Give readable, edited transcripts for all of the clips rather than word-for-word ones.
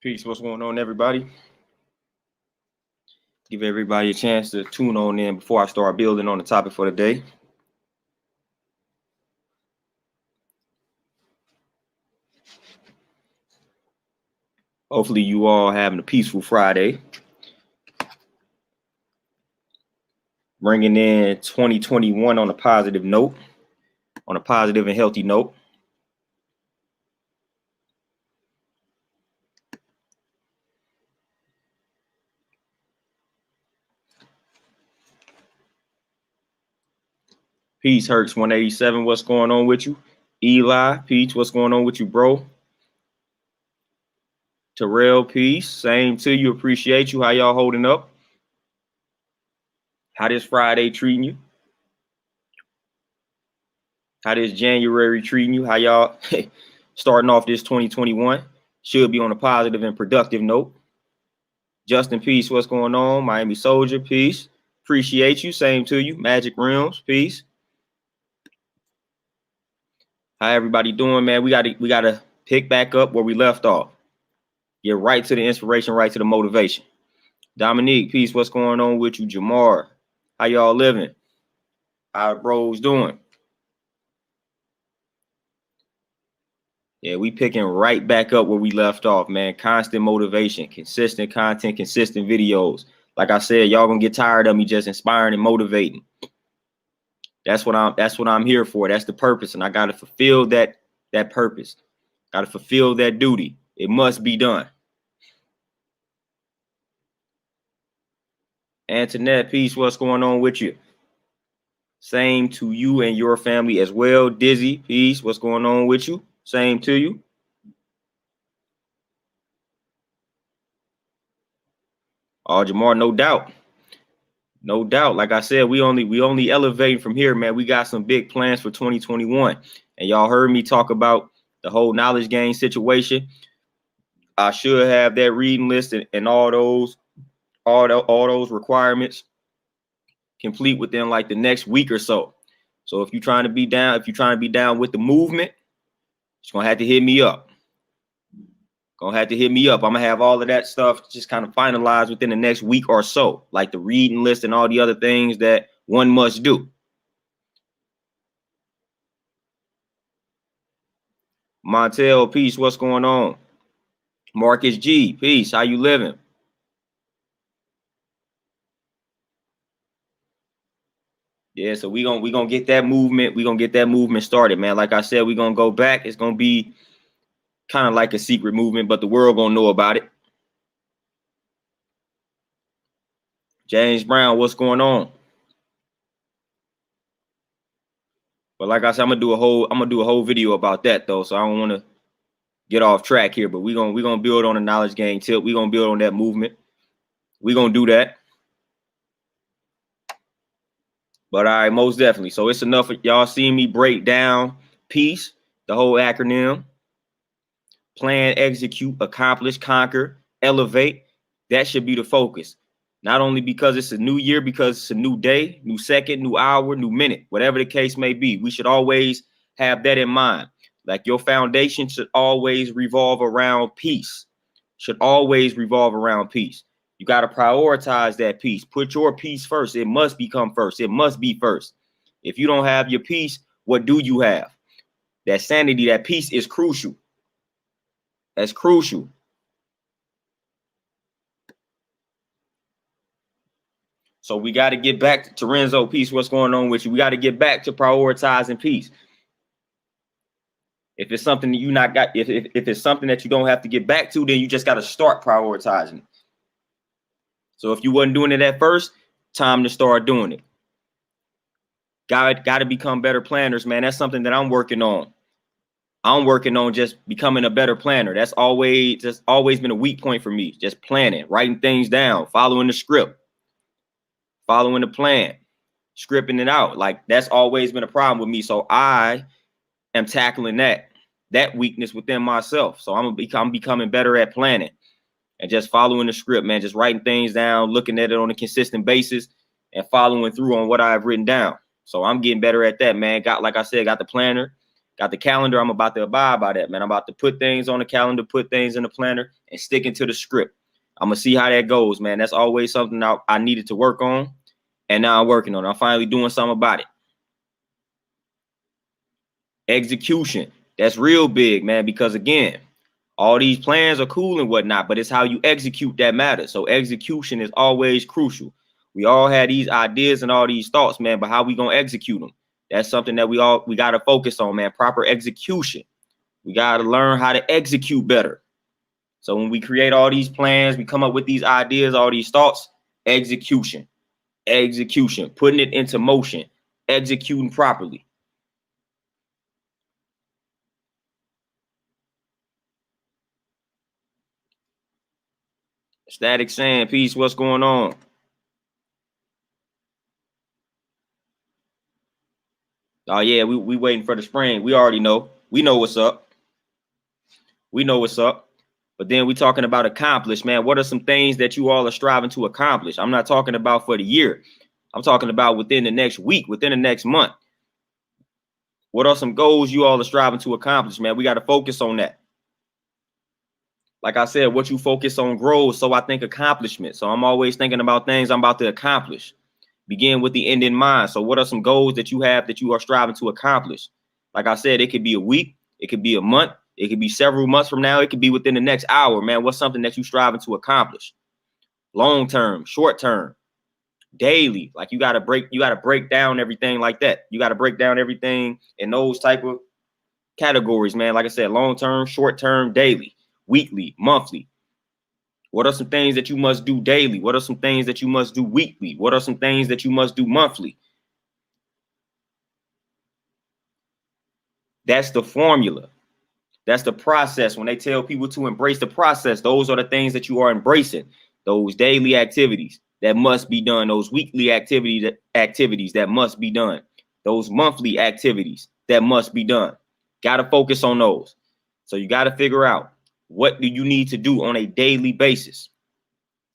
Peace. What's going on, everybody? Give everybody a chance to tune on in before I start building on the topic for the day. Hopefully, you all having a peaceful Friday. Bringing in 2021 on a positive note, on a positive and healthy note. Peace, Hertz 187. What's going on with you? Eli, Peach, what's going on with you, bro? Terrell, peace. Same to you. Appreciate you. How y'all holding up? How this Friday treating you? How this January treating you? How y'all starting off this 2021? Should be on a positive and productive note. Justin, peace. What's going on? Miami Soldier, peace. Appreciate you. Same to you. Magic Realms, peace. How everybody doing, man? We gotta pick back up where we left off. Get right to the inspiration, right to the motivation. Dominique, peace. What's going on with you? Jamar, how y'all living? How bros doing? Yeah, we picking right back up where we left off, man. Constant motivation, consistent content, consistent videos. Like I said, y'all gonna get tired of me just inspiring and motivating. That's what I'm here for. That's the purpose, and I gotta fulfill that purpose. Gotta fulfill that duty. It must be done. Antoinette, peace. What's going on with you? Same to you and your family as well. Dizzy, peace. What's going on with you? Same to you. Oh, Jamar, no doubt. No doubt. Like I said, we only elevating from here, man. We got some big plans for 2021. And y'all heard me talk about the whole knowledge gain situation. I should have that reading list and all those requirements complete within like the next week or so. So if you're trying to be down with the movement, it's gonna have to hit me up. I'm gonna have all of that stuff just kind of finalized within the next week or so, like the reading list and all the other things that one must do. Montel, peace. What's going on? Marcus G, peace. How you living? Yeah, so we gonna get that movement. We gonna get that movement started, man. Like I said, we gonna go back. It's gonna be kind of like a secret movement, but the world gonna know about it. James Brown, what's going on? But like I said, I'm gonna do a whole video about that though. So I don't want to get off track here. But we're gonna build on the knowledge gain tip. We're gonna build on that movement. We're gonna do that. But all right, most definitely. So it's enough of y'all seeing me break down peace, the whole acronym. Plan, execute, accomplish, conquer, elevate. That should be the focus. Not only because it's a new year, because it's a new day, new second, new hour, new minute, whatever the case may be. We should always have that in mind. Like your foundation should always revolve around peace. Should always revolve around peace. You got to prioritize that peace. Put your peace first. It must become first. It must be first. If you don't have your peace, what do you have? That sanity, that peace is crucial. That's crucial. So we got to get back to Renzo, peace. What's going on with you? We got to get back to prioritizing peace. If it's something that you not got, if it's something that you don't have to get back to, then you just got to start prioritizing. So if you wasn't doing it at first, time to start doing it. Got to become better planners, man. That's something that I'm working on. I'm working on just becoming a better planner. That's always been a weak point for me. Just planning, writing things down, following the script, following the plan, scripting it out. Like that's always been a problem with me. So I am tackling that weakness within myself. So I'm becoming better at planning and just following the script, man. Just writing things down, looking at it on a consistent basis, and following through on what I've written down. So I'm getting better at that, man. Got, like I said, got the planner. Got the calendar. I'm about to abide by that, man. I'm about to put things on the calendar, put things in the planner, and sticking to the script. I'm going to see how that goes, man. That's always something I needed to work on, and now I'm working on it. I'm finally doing something about it. Execution. That's real big, man, because, again, all these plans are cool and whatnot, but it's how you execute that matters. So execution is always crucial. We all had these ideas and all these thoughts, man, but how we going to execute them? That's something that we got to focus on, man. Proper execution. We got to learn how to execute better. So when we create all these plans, we come up with these ideas, all these thoughts, execution, putting it into motion, executing properly. Static saying, peace, what's going on? Oh, yeah, we waiting for the spring. We already know. We know what's up. We know what's up. But then we talking about accomplish, man. What are some things that you all are striving to accomplish? I'm not talking about for the year. I'm talking about within the next week, within the next month. What are some goals you all are striving to accomplish, man? We got to focus on that. Like I said, what you focus on grows. So I think accomplishment. So I'm always thinking about things I'm about to accomplish. Begin with the end in mind. So what are some goals that you have that you are striving to accomplish? Like I said, it could be a week. It could be a month. It could be several months from now. It could be within the next hour, man. What's something that you striving to accomplish? Long term, short term, daily. Like you got to break down everything like that. You got to break down everything in those type of categories, man. Like I said, long term, short term, daily, weekly, monthly. What are some things that you must do daily? What are some things that you must do weekly? What are some things that you must do monthly? That's the formula. That's the process. When they tell people to embrace the process, those are the things that you are embracing. Those daily activities that must be done. Those weekly activities that must be done. Those monthly activities that must be done. Got to focus on those. So you got to figure out, what do you need to do on a daily basis?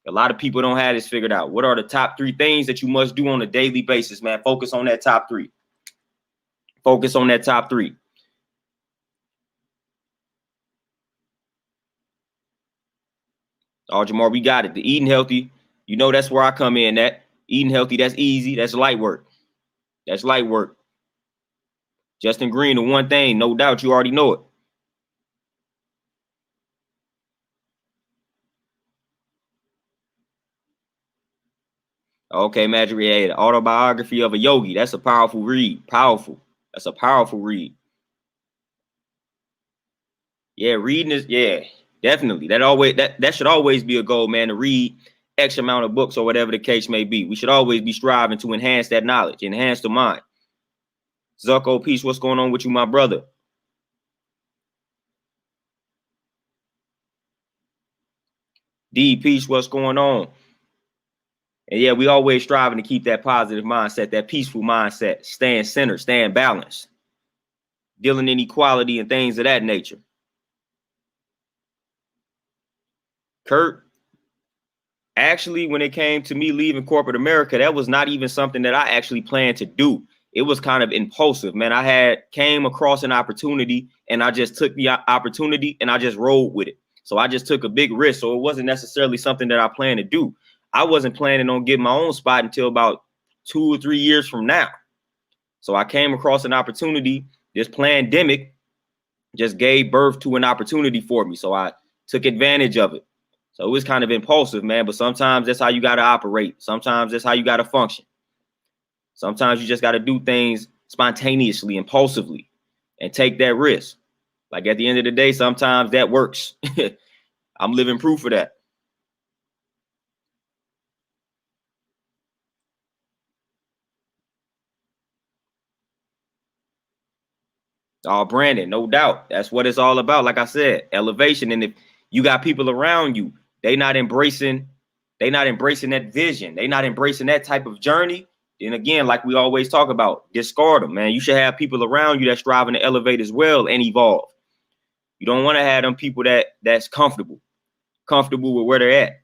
A lot of people don't have this figured out. What are the top 3 things that you must do on a daily basis, man? Focus on that top 3. Focus on that top 3. Oh, Jamar, we got it. The eating healthy, you know, that's where I come in at. Eating healthy, that's easy. That's light work. That's light work. Justin Green, the one thing, no doubt, you already know it. Okay, Magic, yeah, the autobiography of a yogi. That's a powerful read. Powerful. That's a powerful read. Yeah, reading is, yeah, definitely. That should always be a goal, man, to read X amount of books or whatever the case may be. We should always be striving to enhance that knowledge, enhance the mind. Zucko, peace, what's going on with you, my brother? D, peace, what's going on? And yeah, we always striving to keep that positive mindset, that peaceful mindset, staying centered, staying balanced, dealing in equality and things of that nature. Kurt, actually, when it came to me leaving corporate America, that was not even something that I actually planned to do. It was kind of impulsive, man. I came across an opportunity and I just took the opportunity and I just rolled with it. So I just took a big risk. So it wasn't necessarily something that I planned to do. I wasn't planning on getting my own spot until about 2 or 3 years from now. So I came across an opportunity. This pandemic just gave birth to an opportunity for me. So I took advantage of it. So it was kind of impulsive, man. But sometimes that's how you got to operate. Sometimes that's how you got to function. Sometimes you just got to do things spontaneously, impulsively, and take that risk. Like at the end of the day, sometimes that works. I'm living proof of that. Oh, Brandon, no doubt. That's what it's all about. Like I said, elevation. And if you got people around you, they not embracing that vision. They not embracing that type of journey. And again, like we always talk about, discard them, man. You should have people around you that's striving to elevate as well and evolve. You don't want to have them people that's comfortable with where they're at.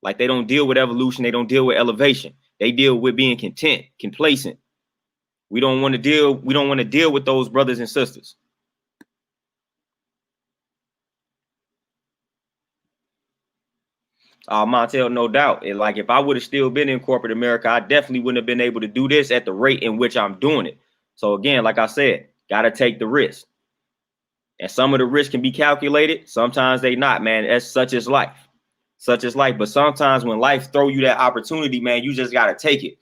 Like they don't deal with evolution. They don't deal with elevation. They deal with being content, complacent. We don't want to deal with those brothers and sisters. Montel, no doubt. And like if I would have still been in corporate America, I definitely wouldn't have been able to do this at the rate in which I'm doing it. So again, like I said, gotta take the risk. And some of the risks can be calculated. Sometimes they not, man. That's such as life. Such as life. But sometimes when life throw you that opportunity, man, you just gotta take it.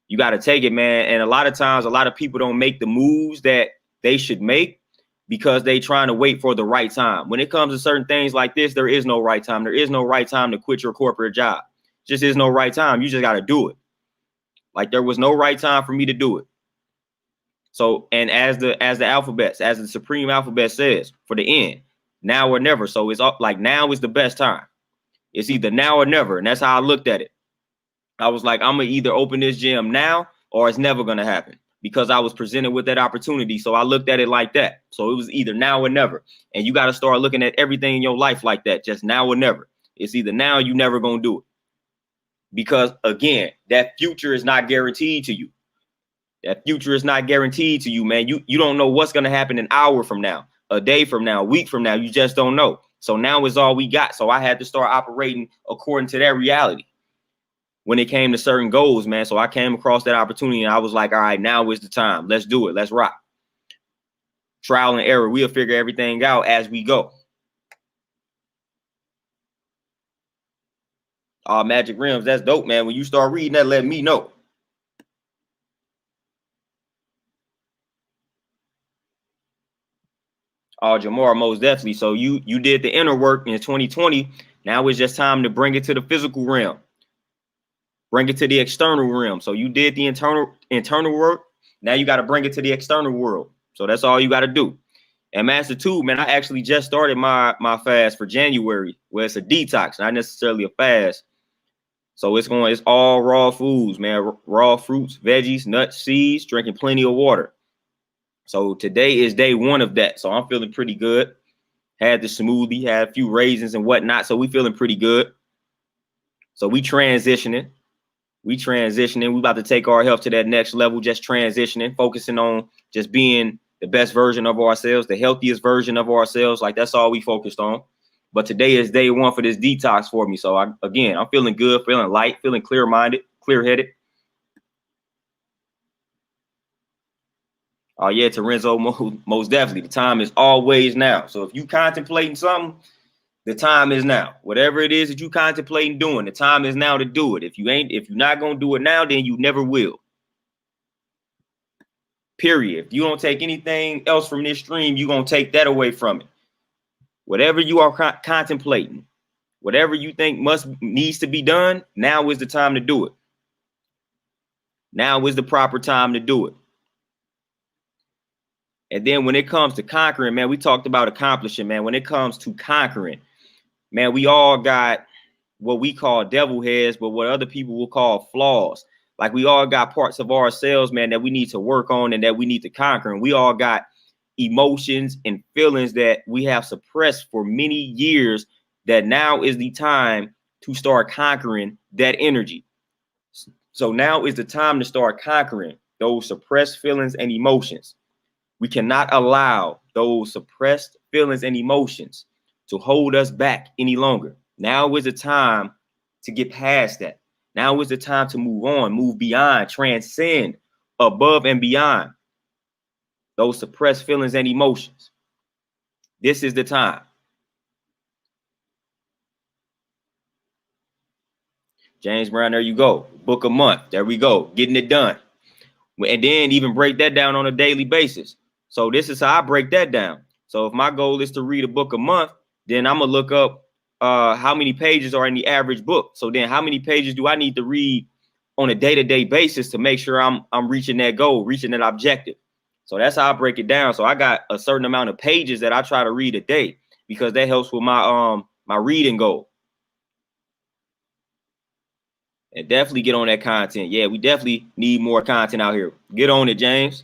You gotta take it, man. And a lot of times, a lot of people don't make the moves that they should make because they trying to wait for the right time. When it comes to certain things like this, there is no right time. There is no right time to quit your corporate job. Just is no right time. You just got to do it. Like there was no right time for me to do it. So, and as the alphabets, as the supreme alphabet says, for the end, now or never. So it's like now is the best time. It's either now or never. And that's how I looked at it. I was like, I'm going to either open this gym now or it's never going to happen, because I was presented with that opportunity. So I looked at it like that. So it was either now or never. And you got to start looking at everything in your life like that, just now or never. It's either now or you never going to do it. Because again, that future is not guaranteed to you. That future is not guaranteed to you, man. You don't know what's going to happen an hour from now, a day from now, a week from now. You just don't know. So now is all we got. So I had to start operating according to that reality when it came to certain goals, man. So I came across that opportunity and I was like, all right, now is the time. Let's do it. Let's rock. Trial and error. We'll figure everything out as we go. Magic Rims. That's dope, man. When you start reading that, let me know. Jamar, most definitely. So you did the inner work in 2020. Now it's just time to bring it to the physical realm. Bring it to the external realm. So you did the internal work. Now you got to bring it to the external world. So that's all you got to do. And Master 2, man, I actually just started my fast for January, where it's a detox, not necessarily a fast. So it's all raw foods, man. Raw fruits, veggies, nuts, seeds, drinking plenty of water. So today is day 1 of that. So I'm feeling pretty good. Had the smoothie, had a few raisins and whatnot. So we feeling pretty good. So we transitioning. We about to take our health to that next level, just transitioning, focusing on just being the best version of ourselves, the healthiest version of ourselves. Like that's all we focused on. But today is day 1 for this detox for me. So I'm feeling good, feeling light, feeling clear-minded, clear-headed. Oh yeah, Terenzo, most definitely. The time is always now. So if you contemplating something, the time is now. Whatever it is that you contemplating doing, the time is now to do it. If you're not gonna do it now, then you never will. Period. If you don't take anything else from this stream, you're gonna take that away from it. Whatever you are contemplating, whatever you think needs to be done, now is the time to do it. Now is the proper time to do it. And then when it comes to conquering, man, we talked about accomplishing, man. When it comes to conquering, man, we all got what we call devil heads, but what other people will call flaws. Like we all got parts of ourselves, man, that we need to work on and that we need to conquer. And we all got emotions and feelings that we have suppressed for many years, that now is the time to start conquering that energy. So now is the time to start conquering those suppressed feelings and emotions. We cannot allow those suppressed feelings and emotions to hold us back any longer. Now is the time to get past that. Now is the time to move on, move beyond, transcend, above and beyond those suppressed feelings and emotions. This is the time. James Brown, there you go. Book a month. There we go. Getting it done. And then even break that down on a daily basis. So this is how I break that down. So if my goal is to read a book a month, then I'm going to look up how many pages are in the average book. So then how many pages do I need to read on a day-to-day basis to make sure I'm reaching that goal, reaching that objective? So that's how I break it down. So I got a certain amount of pages that I try to read a day, because that helps with my my reading goal. And definitely get on that content. Yeah, we definitely need more content out here. Get on it, James.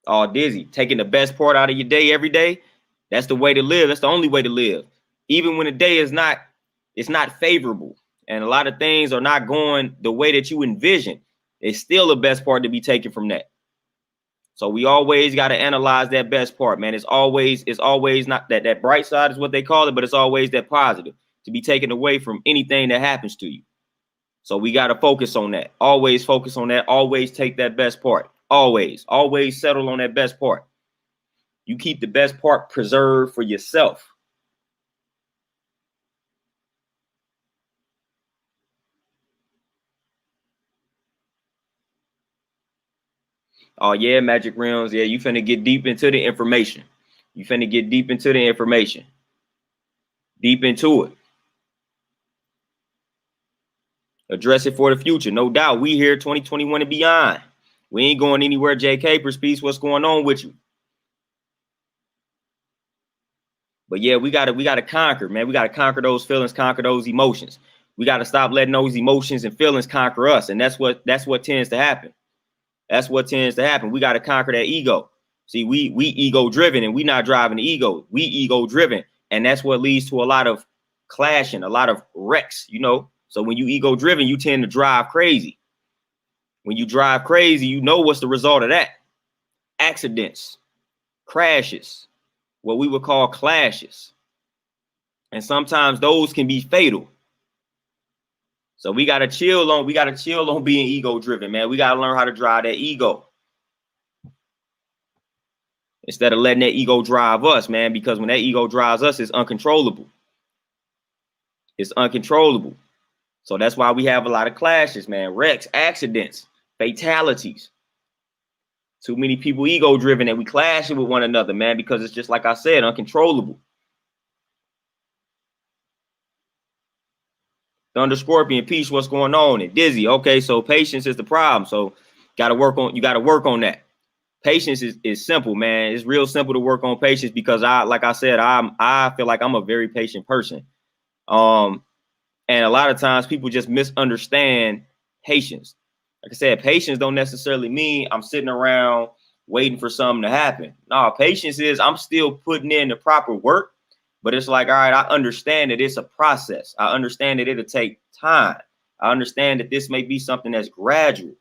Oh, Dizzy, taking the best part out of your day every day. That's the way to live. That's the only way to live. Even when the day is not, it's not favorable. and a lot of things are not going the way that you envision, it's still the best part to be taken from that. So we always got to analyze that best part, man. It's always not that bright side is what they call it, but it's always that positive to be taken away from anything that happens to you. So we got to focus on that. Always focus on that. Always take that best part. Always settle on that best part. You keep the best part preserved for yourself. Oh yeah, Magic Realms. Yeah, you finna get deep into the information. You finna get deep into the information. Deep into it. Address it for the future. No doubt. We here 2021 and beyond. We ain't going anywhere. JK Peace. What's going on with you? But yeah, we gotta conquer, man. We gotta conquer those feelings, conquer those emotions. We gotta stop letting those emotions and feelings conquer us. And that's what tends to happen. That's what tends to happen. We gotta conquer that ego. See, we ego driven and we not driving the ego. We ego driven. And that's what leads to a lot of clashing, a lot of wrecks, you know. So when you ego driven, you tend to drive crazy. When you drive crazy, you know what's the result of that? Accidents, crashes, what we would call clashes. And sometimes those can be fatal. So we gotta chill on being ego driven, man. We gotta learn how to drive that ego instead of letting that ego drive us, man, because when that ego drives us, it's uncontrollable. It's uncontrollable. So that's why we have a lot of clashes, man. Wrecks, accidents, fatalities. Too many people ego driven and we clashing with one another, man, because it's just like I said, uncontrollable. Thunder Scorpion, Peace, what's going on? And Dizzy, okay, so patience is the problem. So you gotta work on that. Patience is simple, man. It's real simple to work on patience because I feel like I'm a very patient person. And a lot of times people just misunderstand patience. Like I said, patience don't necessarily mean I'm sitting around waiting for something to happen. No, patience is I'm still putting in the proper work, but it's like, all right, I understand that it's a process. I understand that it'll take time. I understand that this may be something that's gradual.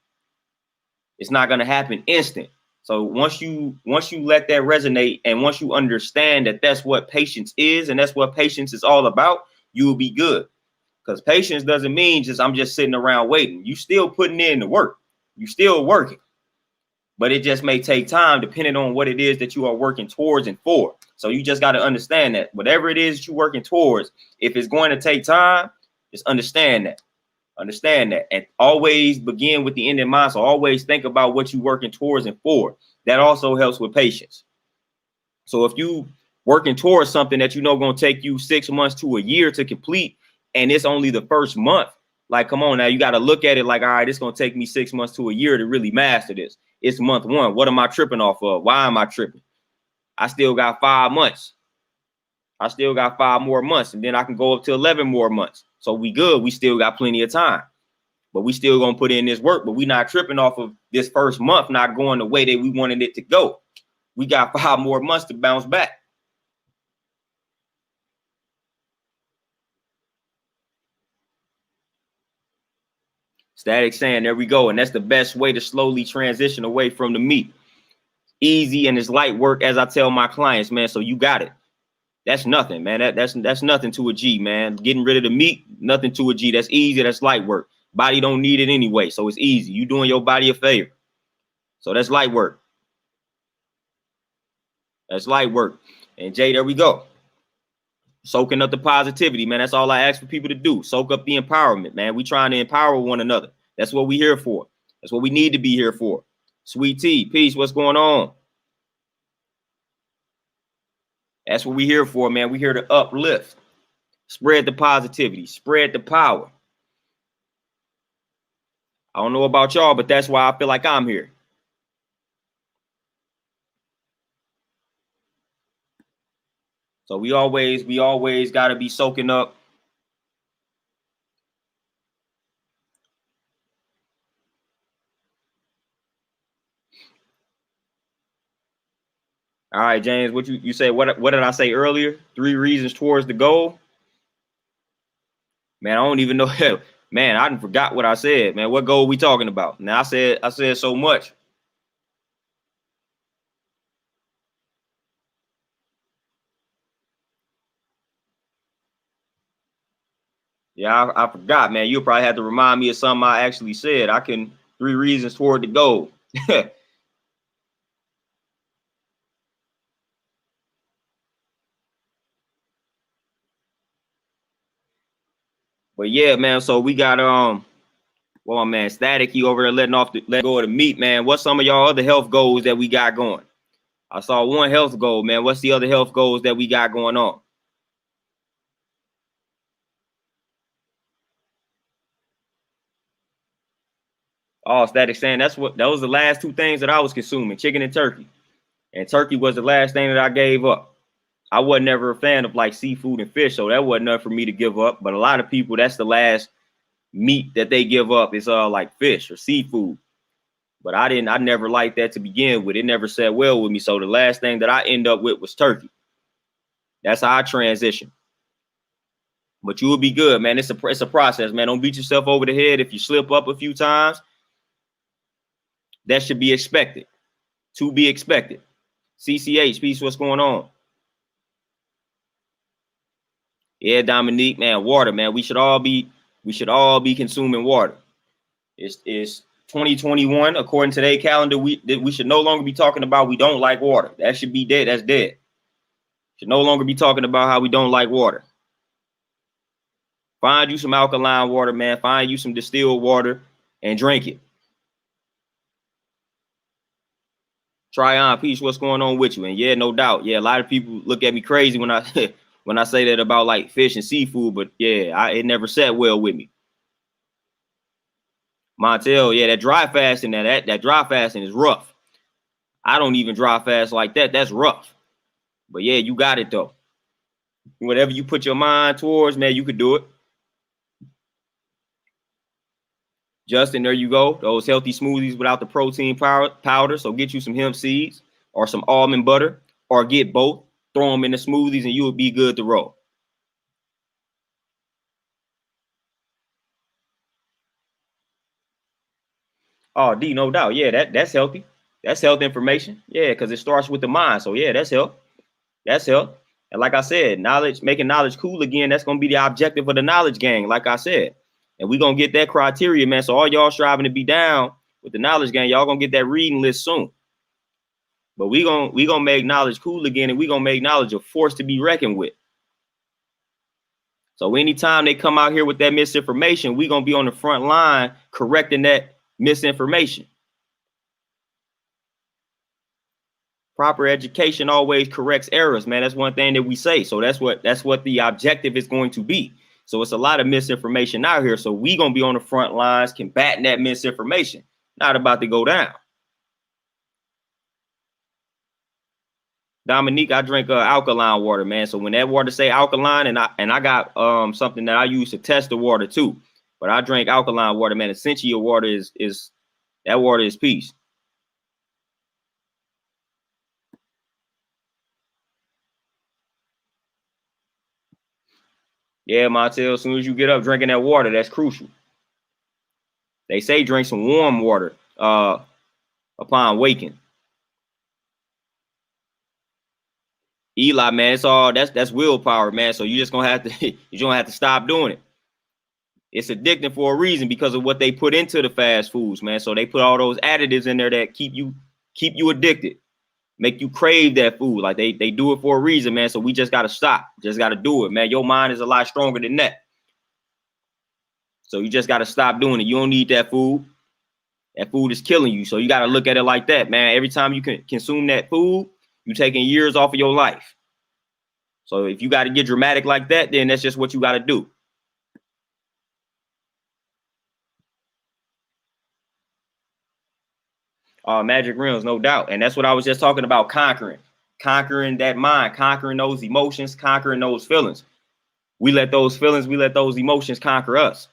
It's not going to happen instant. So once you let that resonate and once you understand that that's what patience is and that's what patience is all about, you will be good. Because patience doesn't mean I'm just sitting around waiting. You still putting in the work. You still working. But it just may take time depending on what it is that you are working towards and for. So you just got to understand that whatever it is that you're working towards, if it's going to take time, just understand that. Understand that. And always begin with the end in mind. So always think about what you're working towards and for. That also helps with patience. So if you working towards something that you know going to take you 6 months to a year to complete, and it's only the first month, like, come on now, you got to look at it like, all right, it's going to take me 6 months to a year to really master this. It's month one. What am I tripping off of? Why am I tripping? I still got 5 months. I still got 5 more months, and then I can go up to 11 more months. So we good. We still got plenty of time, but we still going to put in this work, but we not tripping off of this first month not going the way that we wanted it to go. We got 5 more months to bounce back. Static saying, there we go. And that's the best way to slowly transition away from the meat. Easy and it's light work, as I tell my clients, man. So you got it. That's nothing, man. That's nothing to a G, man. Getting rid of the meat, nothing to a G. That's easy. That's light work. Body don't need it anyway. So it's easy. You doing your body a favor. So that's light work. That's light work. And Jay, there we go. Soaking up the positivity, man. That's all I ask for people to do. Soak up the empowerment, man. We trying to empower one another. That's what we here for. That's what we need to be here for. Sweet Tea, Peace, what's going on? That's what we here for, man. We here to uplift. Spread the positivity. Spread the power. I don't know about y'all, but that's why I feel like I'm here. So we always got to be soaking up. All right, James, what you say? What did I say earlier? 3 reasons towards the goal. Man, I don't even know. Man, I done forgot what I said. Man, what goal we talking about? Now I said so much. Yeah, I forgot, man. You'll probably have to remind me of something I actually said. I can 3 reasons toward the goal. But yeah, man. So we got well, my man Static, he over there let go of the meat, man. What's some of y'all other health goals that we got going? I saw one health goal, man. What's the other health goals that we got going on? Oh, Static saying that was the last two things that I was consuming, chicken and turkey. And turkey was the last thing that I gave up. I wasn't ever a fan of like seafood and fish, so that wasn't enough for me to give up. But a lot of people, that's the last meat that they give up is like fish or seafood. But I never liked that to begin with. It never sat well with me. So the last thing that I end up with was turkey. That's how I transition. But you will be good, man. It's a process, man. Don't beat yourself over the head if you slip up a few times. That should be expected. To be expected. CCH, peace. What's going on? Yeah, Dominique, man. Water, man. We should all be consuming water. It's 2021. According to their calendar, we should no longer be talking about we don't like water. That should be dead. That's dead. Should no longer be talking about how we don't like water. Find you some alkaline water, man. Find you some distilled water and drink it. Try on, peace. What's going on with you? And yeah, no doubt. Yeah, a lot of people look at me crazy when I when I say that about like fish and seafood, but yeah, it never sat well with me. Montel, yeah, that dry fasting, that dry fasting is rough. I don't even dry fast like that. That's rough. But yeah, you got it though. Whatever you put your mind towards, man, you could do it. Justin, there you go. Those healthy smoothies without the protein powder. So get you some hemp seeds or some almond butter, or get both. Throw them in the smoothies, and you will be good to roll. Oh, D, no doubt. Yeah, that's healthy. That's health information. Yeah, because it starts with the mind. So yeah, that's health. That's health. And like I said, knowledge, making knowledge cool again, that's gonna be the objective of the knowledge gang, like I said. And we're gonna get that criteria, man. So all y'all striving to be down with the knowledge gang, y'all gonna get that reading list soon. But we gonna make knowledge cool again, and we gonna make knowledge a force to be reckoned with. So anytime they come out here with that misinformation, we gonna be on the front line correcting that misinformation. Proper education always corrects errors, man. That's one thing that we say. So that's what the objective is going to be. So it's a lot of misinformation out here. So we gonna be on the front lines combating that misinformation. Not about to go down. Dominique, I drink alkaline water, man. So when that water say alkaline, and I got something that I use to test the water too. But I drink alkaline water, man. Essential water is that water is peace. Yeah, Montel, as soon as you get up drinking that water, that's crucial. They say drink some warm water upon waking. Eli, man, it's all that's willpower, man. So you just gonna have to you gonna have to stop doing it. It's addicting for a reason because of what they put into the fast foods, man. So they put all those additives in there that keep you addicted, make you crave that food. Like they do it for a reason, man. So we just gotta stop. Just gotta do it, man. Your mind is a lot stronger than that. So you just gotta stop doing it. You don't need that food. That food is killing you. So you gotta look at it like that, man. Every time you can consume that food, you're taking years off of your life. So if you got to get dramatic like that, then that's just what you got to do. Magic rims, no doubt. And that's what I was just talking about, conquering that mind, conquering those emotions, conquering those feelings. We let those emotions conquer us.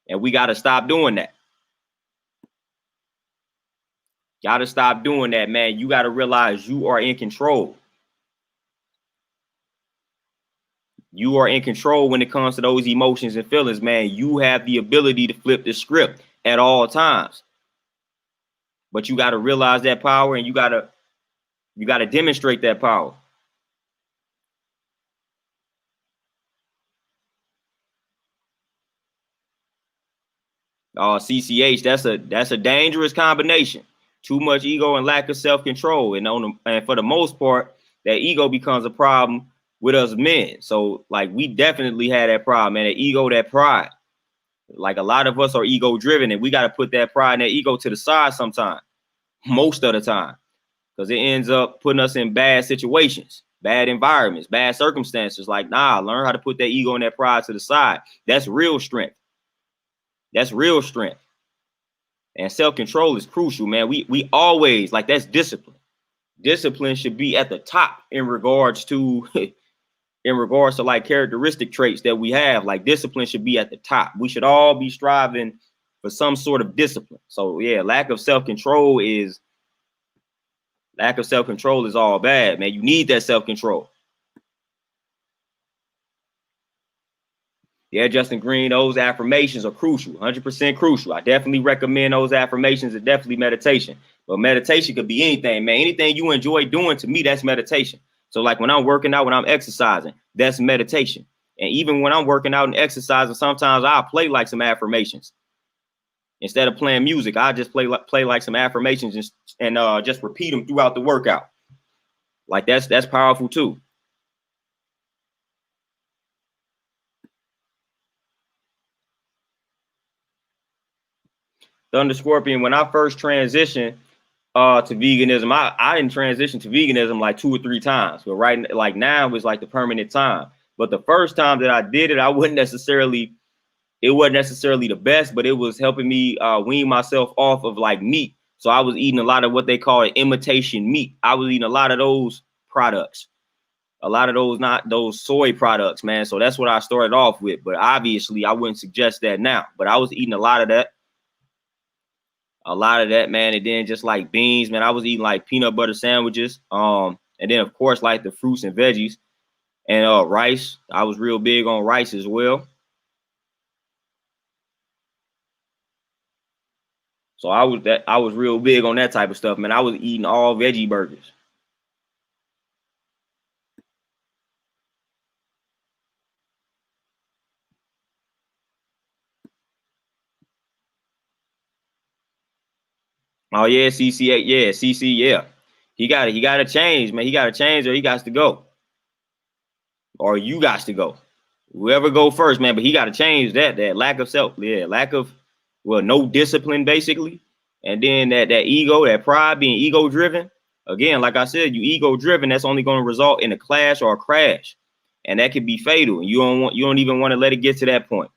And we got to stop doing that. Got to stop doing that, man. You got to realize you are in control. You are in control when it comes to those emotions and feelings, man. You have the ability to flip the script at all times. But you got to realize that power, and you got to demonstrate that power. CCH, that's a dangerous combination. Too much ego and lack of self-control. And for the most part, that ego becomes a problem with us men. So like we definitely had that problem, man. That ego, that pride. Like a lot of us are ego driven, and we got to put that pride and that ego to the side sometime, most of the time, because it ends up putting us in bad situations, bad environments, bad circumstances. Like, nah, learn how to put that ego and that pride to the side. That's real strength. That's real strength. And self-control is crucial, man. We always, like, that's discipline. Discipline should be at the top in regards to like characteristic traits that we have. Like discipline should be at the top. We should all be striving for some sort of discipline. So yeah, lack of self-control is all bad, man. You need that self-control. Yeah, Justin Green, those affirmations are crucial, 100% crucial. I definitely recommend those affirmations and definitely meditation. But meditation could be anything, man. Anything you enjoy doing, to me, that's meditation. So like when I'm working out, when I'm exercising, that's meditation. And even when I'm working out and exercising, sometimes I'll play like some affirmations. Instead of playing music, I just play like some affirmations and just repeat them throughout the workout. Like that's powerful too. Thunder Scorpion, when I first transitioned to veganism, I didn't transition to veganism like 2 or 3 times. But right, like now was like the permanent time. But the first time that I did it, it wasn't necessarily the best, but it was helping me wean myself off of like meat. So I was eating a lot of what they call imitation meat. I was eating a lot of those products, a lot of those, not those soy products, man. So that's what I started off with. But obviously, I wouldn't suggest that now. But I was eating a lot of that. Man. And then just like beans, man, I was eating like peanut butter sandwiches. And then of course like the fruits and veggies and rice. I was real big on rice as well. So I was real big on that type of stuff, man. I was eating all veggie burgers. Oh yeah, CC8, yeah, CC, yeah. He got to change, man. He got to change, or he got to go, or you got to go. Whoever go first, man. But he got to change that lack of no discipline basically, and then that ego, that pride, being ego driven. Again, like I said, you ego driven. That's only going to result in a clash or a crash, and that could be fatal. And you don't even want to let it get to that point.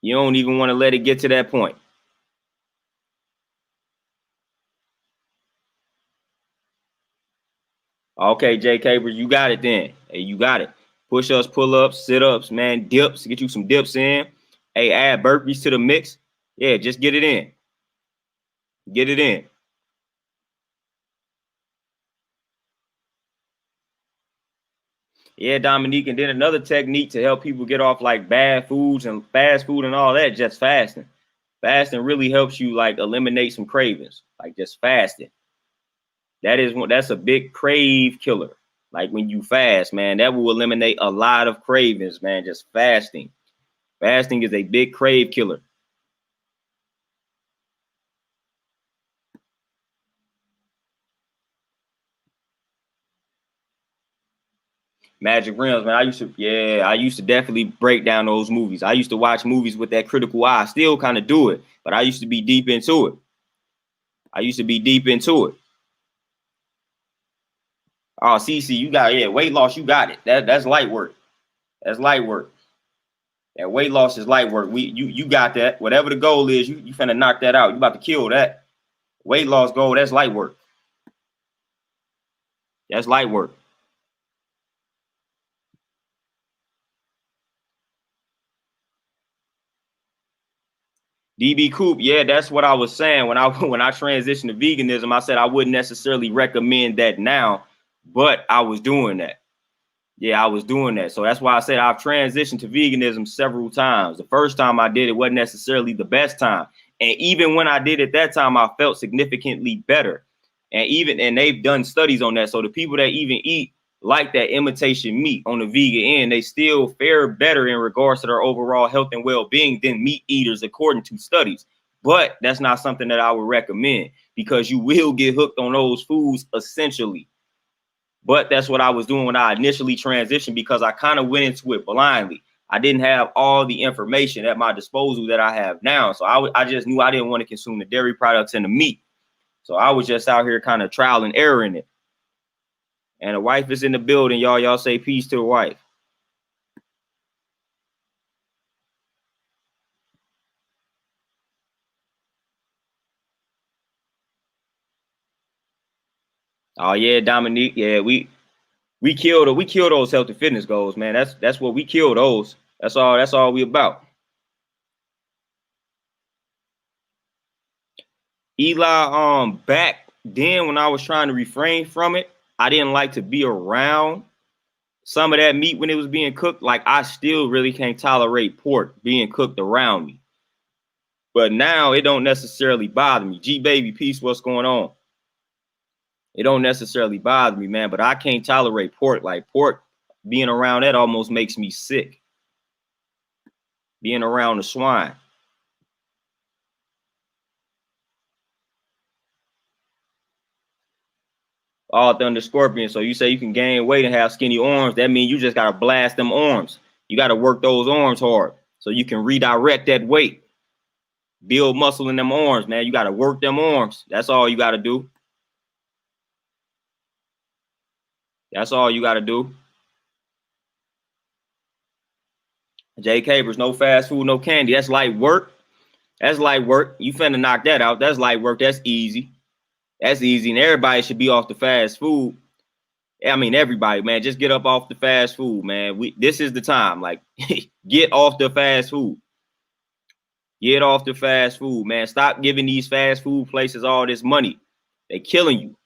You don't even want to let it get to that point. Okay, Jay Capers, you got it then. Hey, you got it. Push ups, pull ups, sit ups, man, dips. Get you some dips in. Hey, add burpees to the mix. Yeah, just get it in. Get it in. Yeah, Dominique. And then another technique to help people get off like bad foods and fast food and all that, just fasting. Fasting really helps you like eliminate some cravings, like just fasting. That's a big crave killer. Like when you fast, man, that will eliminate a lot of cravings, man. Just fasting. Fasting is a big crave killer. Magic Realms, man. I used to definitely break down those movies. I used to watch movies with that critical eye. I still kind of do it, but I used to be deep into it. I used to be deep into it. Oh, CC, you got weight loss. You got it. That's light work. That's light work. That weight loss is light work. You got that. Whatever the goal is, you finna knock that out. You about to kill that. Weight loss goal. That's light work. That's light work. DB Coop, yeah, that's what I was saying when I when I transitioned to veganism. I said I wouldn't necessarily recommend that now, but I was doing that. Yeah, I was doing that. So that's why I said I've transitioned to veganism several times. The first time I did it wasn't necessarily the best time. And even when I did it that time, I felt significantly better. And they've done studies on that. So the people that even eat like that imitation meat on the vegan end, they still fare better in regards to their overall health and well-being than meat eaters, according to studies. But that's not something that I would recommend because you will get hooked on those foods essentially. But that's what I was doing when I initially transitioned because I kind of went into it blindly. I didn't have all the information at my disposal that I have now. So I just knew I didn't want to consume the dairy products and the meat. So I was just out here kind of trial and error in it. And the wife is in the building, y'all. Y'all say peace to the wife. Oh yeah, Dominique. Yeah, we killed those health and fitness goals, man. That's what we kill those. That's all we about. Eli, back then when I was trying to refrain from it, I didn't like to be around some of that meat when it was being cooked. Like I still really can't tolerate pork being cooked around me. But now it don't necessarily bother me. G baby, peace, what's going on? It don't necessarily bother me, man, but I can't tolerate pork. Like pork being around that almost makes me sick. Being around the swine. All Thunder Scorpion. So you say you can gain weight and have skinny arms. That means you just gotta blast them arms. You gotta work those arms hard so you can redirect that weight. Build muscle in them arms, man. You gotta work them arms. That's all you gotta do. That's all you gotta do. Jay Capers, no fast food, no candy. That's light work. That's light work. You finna knock that out. That's light work. That's easy. That's easy. And everybody should be off the fast food. I mean, everybody, man, just get up off the fast food, man. This is the time. Like, get off the fast food. Get off the fast food, man. Stop giving these fast food places all this money. They killing you.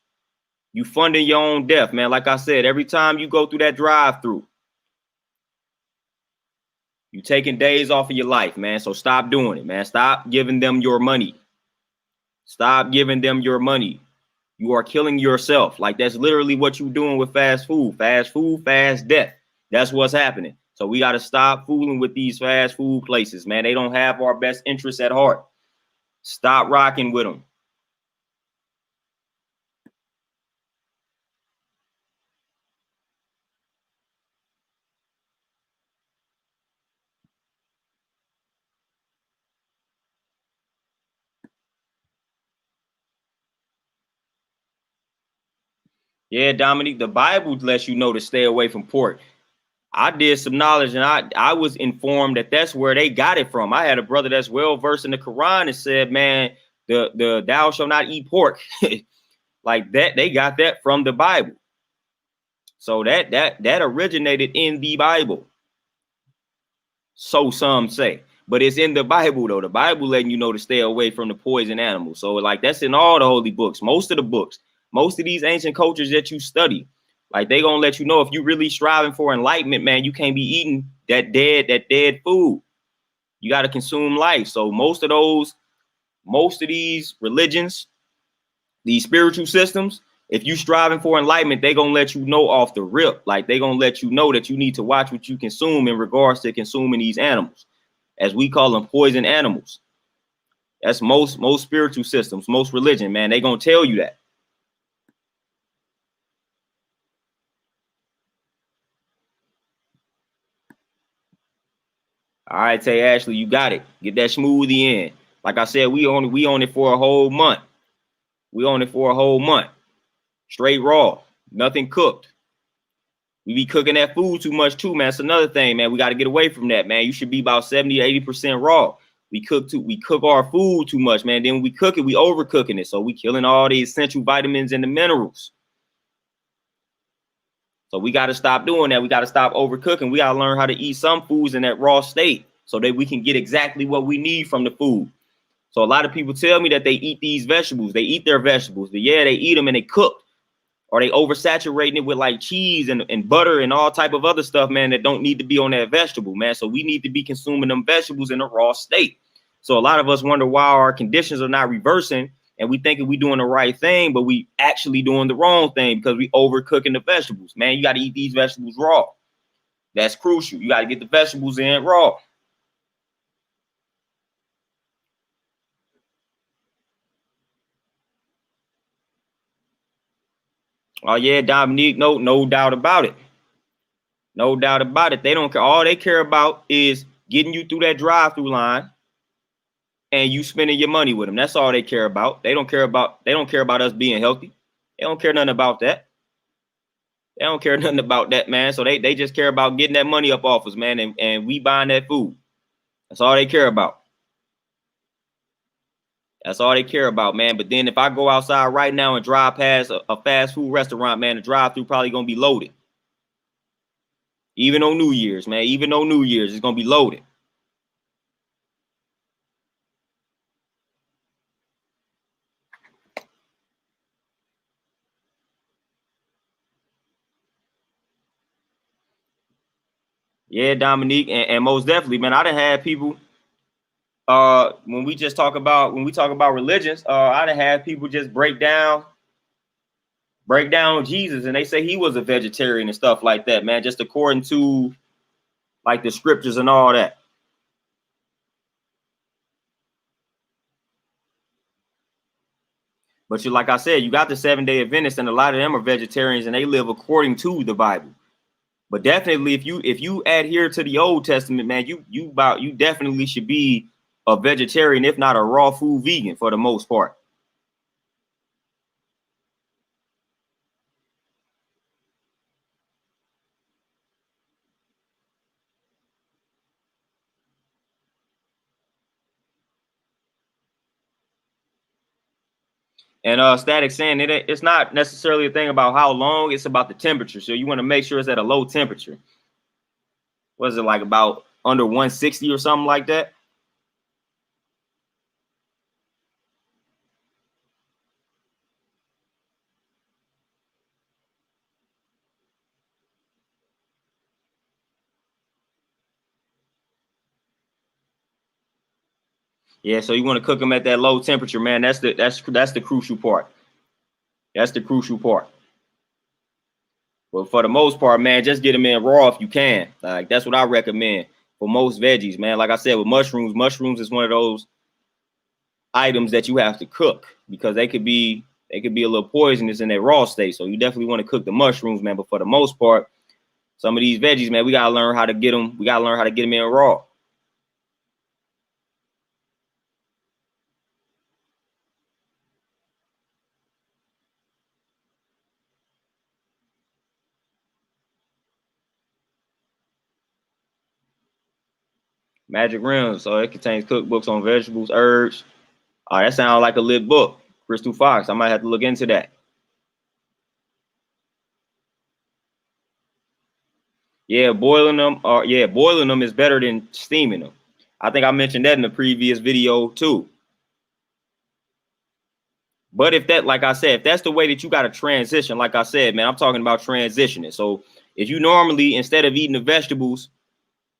You funding your own death, man. Like I said, every time you go through that drive-through, you taking days off of your life, man. So stop doing it, man. Stop giving them your money. Stop giving them your money. You are killing yourself. Like that's literally what you're doing with fast food. Fast food, fast death. That's what's happening. So we got to stop fooling with these fast food places, man. They don't have our best interests at heart. Stop rocking with them. Yeah, Dominique, the Bible lets you know to stay away from pork. I did some knowledge and I was informed that that's where they got it from. I had a brother that's well versed in the Quran and said, man, the thou shall not eat pork. Like that, they got that from the Bible. So that originated in the Bible. So some say. But it's in the Bible, though. The Bible letting you know to stay away from the poison animals. So, like, that's in all the holy books, most of the books, most of these ancient cultures that you study. Like, they gonna let you know if you really striving for enlightenment, man, you can't be eating that dead food. You got to consume life. So most of these religions, these spiritual systems, if you striving for enlightenment, they gonna let you know off the rip. Like they gonna let you know that you need to watch what you consume in regards to consuming these animals, as we call them poison animals. That's most spiritual systems, most religion, man. They gonna tell you that. All right, Tay Ashley, you got it. Get that smoothie in. Like I said, we on it for a whole month. We on it for a whole month. Straight raw, nothing cooked. We be cooking that food too much too, man. That's another thing, man. We got to get away from that, man. You should be about 70 to 80% raw. We cook our food too much, man. Then when we cook it, we overcooking it. So we killing all the essential vitamins and the minerals. So we got to stop doing that. We got to stop overcooking. We got to learn how to eat some foods in that raw state so that we can get exactly what we need from the food. So a lot of people tell me that they eat these vegetables. They eat their vegetables. But yeah, they eat them and they cook, or they oversaturating it with like cheese and butter and all type of other stuff, man, that don't need to be on that vegetable, man. So we need to be consuming them vegetables in a raw state. So a lot of us wonder why our conditions are not reversing, and we thinking we doing the right thing, but we actually doing the wrong thing because we overcooking the vegetables. Man, you got to eat these vegetables raw. That's crucial. You got to get the vegetables in raw. Oh yeah, Dominique, no doubt about it. No doubt about it. They don't care. All they care about is getting you through that drive-through line and you spending your money with them. That's all they care about. They don't care about us being healthy. They don't care nothing about that. They don't care nothing about that, man. So they just care about getting that money up off us, man, and we buying that food. That's all they care about. That's all they care about, man. But then if I go outside right now and drive past a fast food restaurant, man, the drive-through probably gonna be loaded. Even on New Year's, man. Even on New Year's, it's gonna be loaded. Yeah, Dominique, and most definitely, man. I done had people when we talk about religions, I done had people just break down Jesus, and they say he was a vegetarian and stuff like that, man, just according to like the scriptures and all that. But like I said, you got the 7-day Adventists, and a lot of them are vegetarians, and they live according to the Bible. But definitely, if you adhere to the Old Testament, man, you definitely should be a vegetarian, if not a raw food vegan, for the most part. And Static saying it's not necessarily a thing about how long, it's about the temperature. So you want to make sure it's at a low temperature. Was it like about under 160 or something like that? Yeah, so you want to cook them at that low temperature, man. That's the crucial part. That's the crucial part. But for the most part, man, just get them in raw if you can. Like that's what I recommend for most veggies, man. Like I said, with mushrooms is one of those items that you have to cook because they could be a little poisonous in their raw state. So you definitely want to cook the mushrooms, man. But for the most part, some of these veggies, man, we gotta learn how to get them. We gotta learn how to get them in raw. Magic Rims, so it contains cookbooks on vegetables, herbs. That sounds like a lit book. Crystal Fox, I might have to look into that. Yeah, boiling them is better than steaming them. I think I mentioned that in the previous video too. But if that, like I said, if that's the way that you got to transition, like I said, man, I'm talking about transitioning. So if you normally, instead of eating the vegetables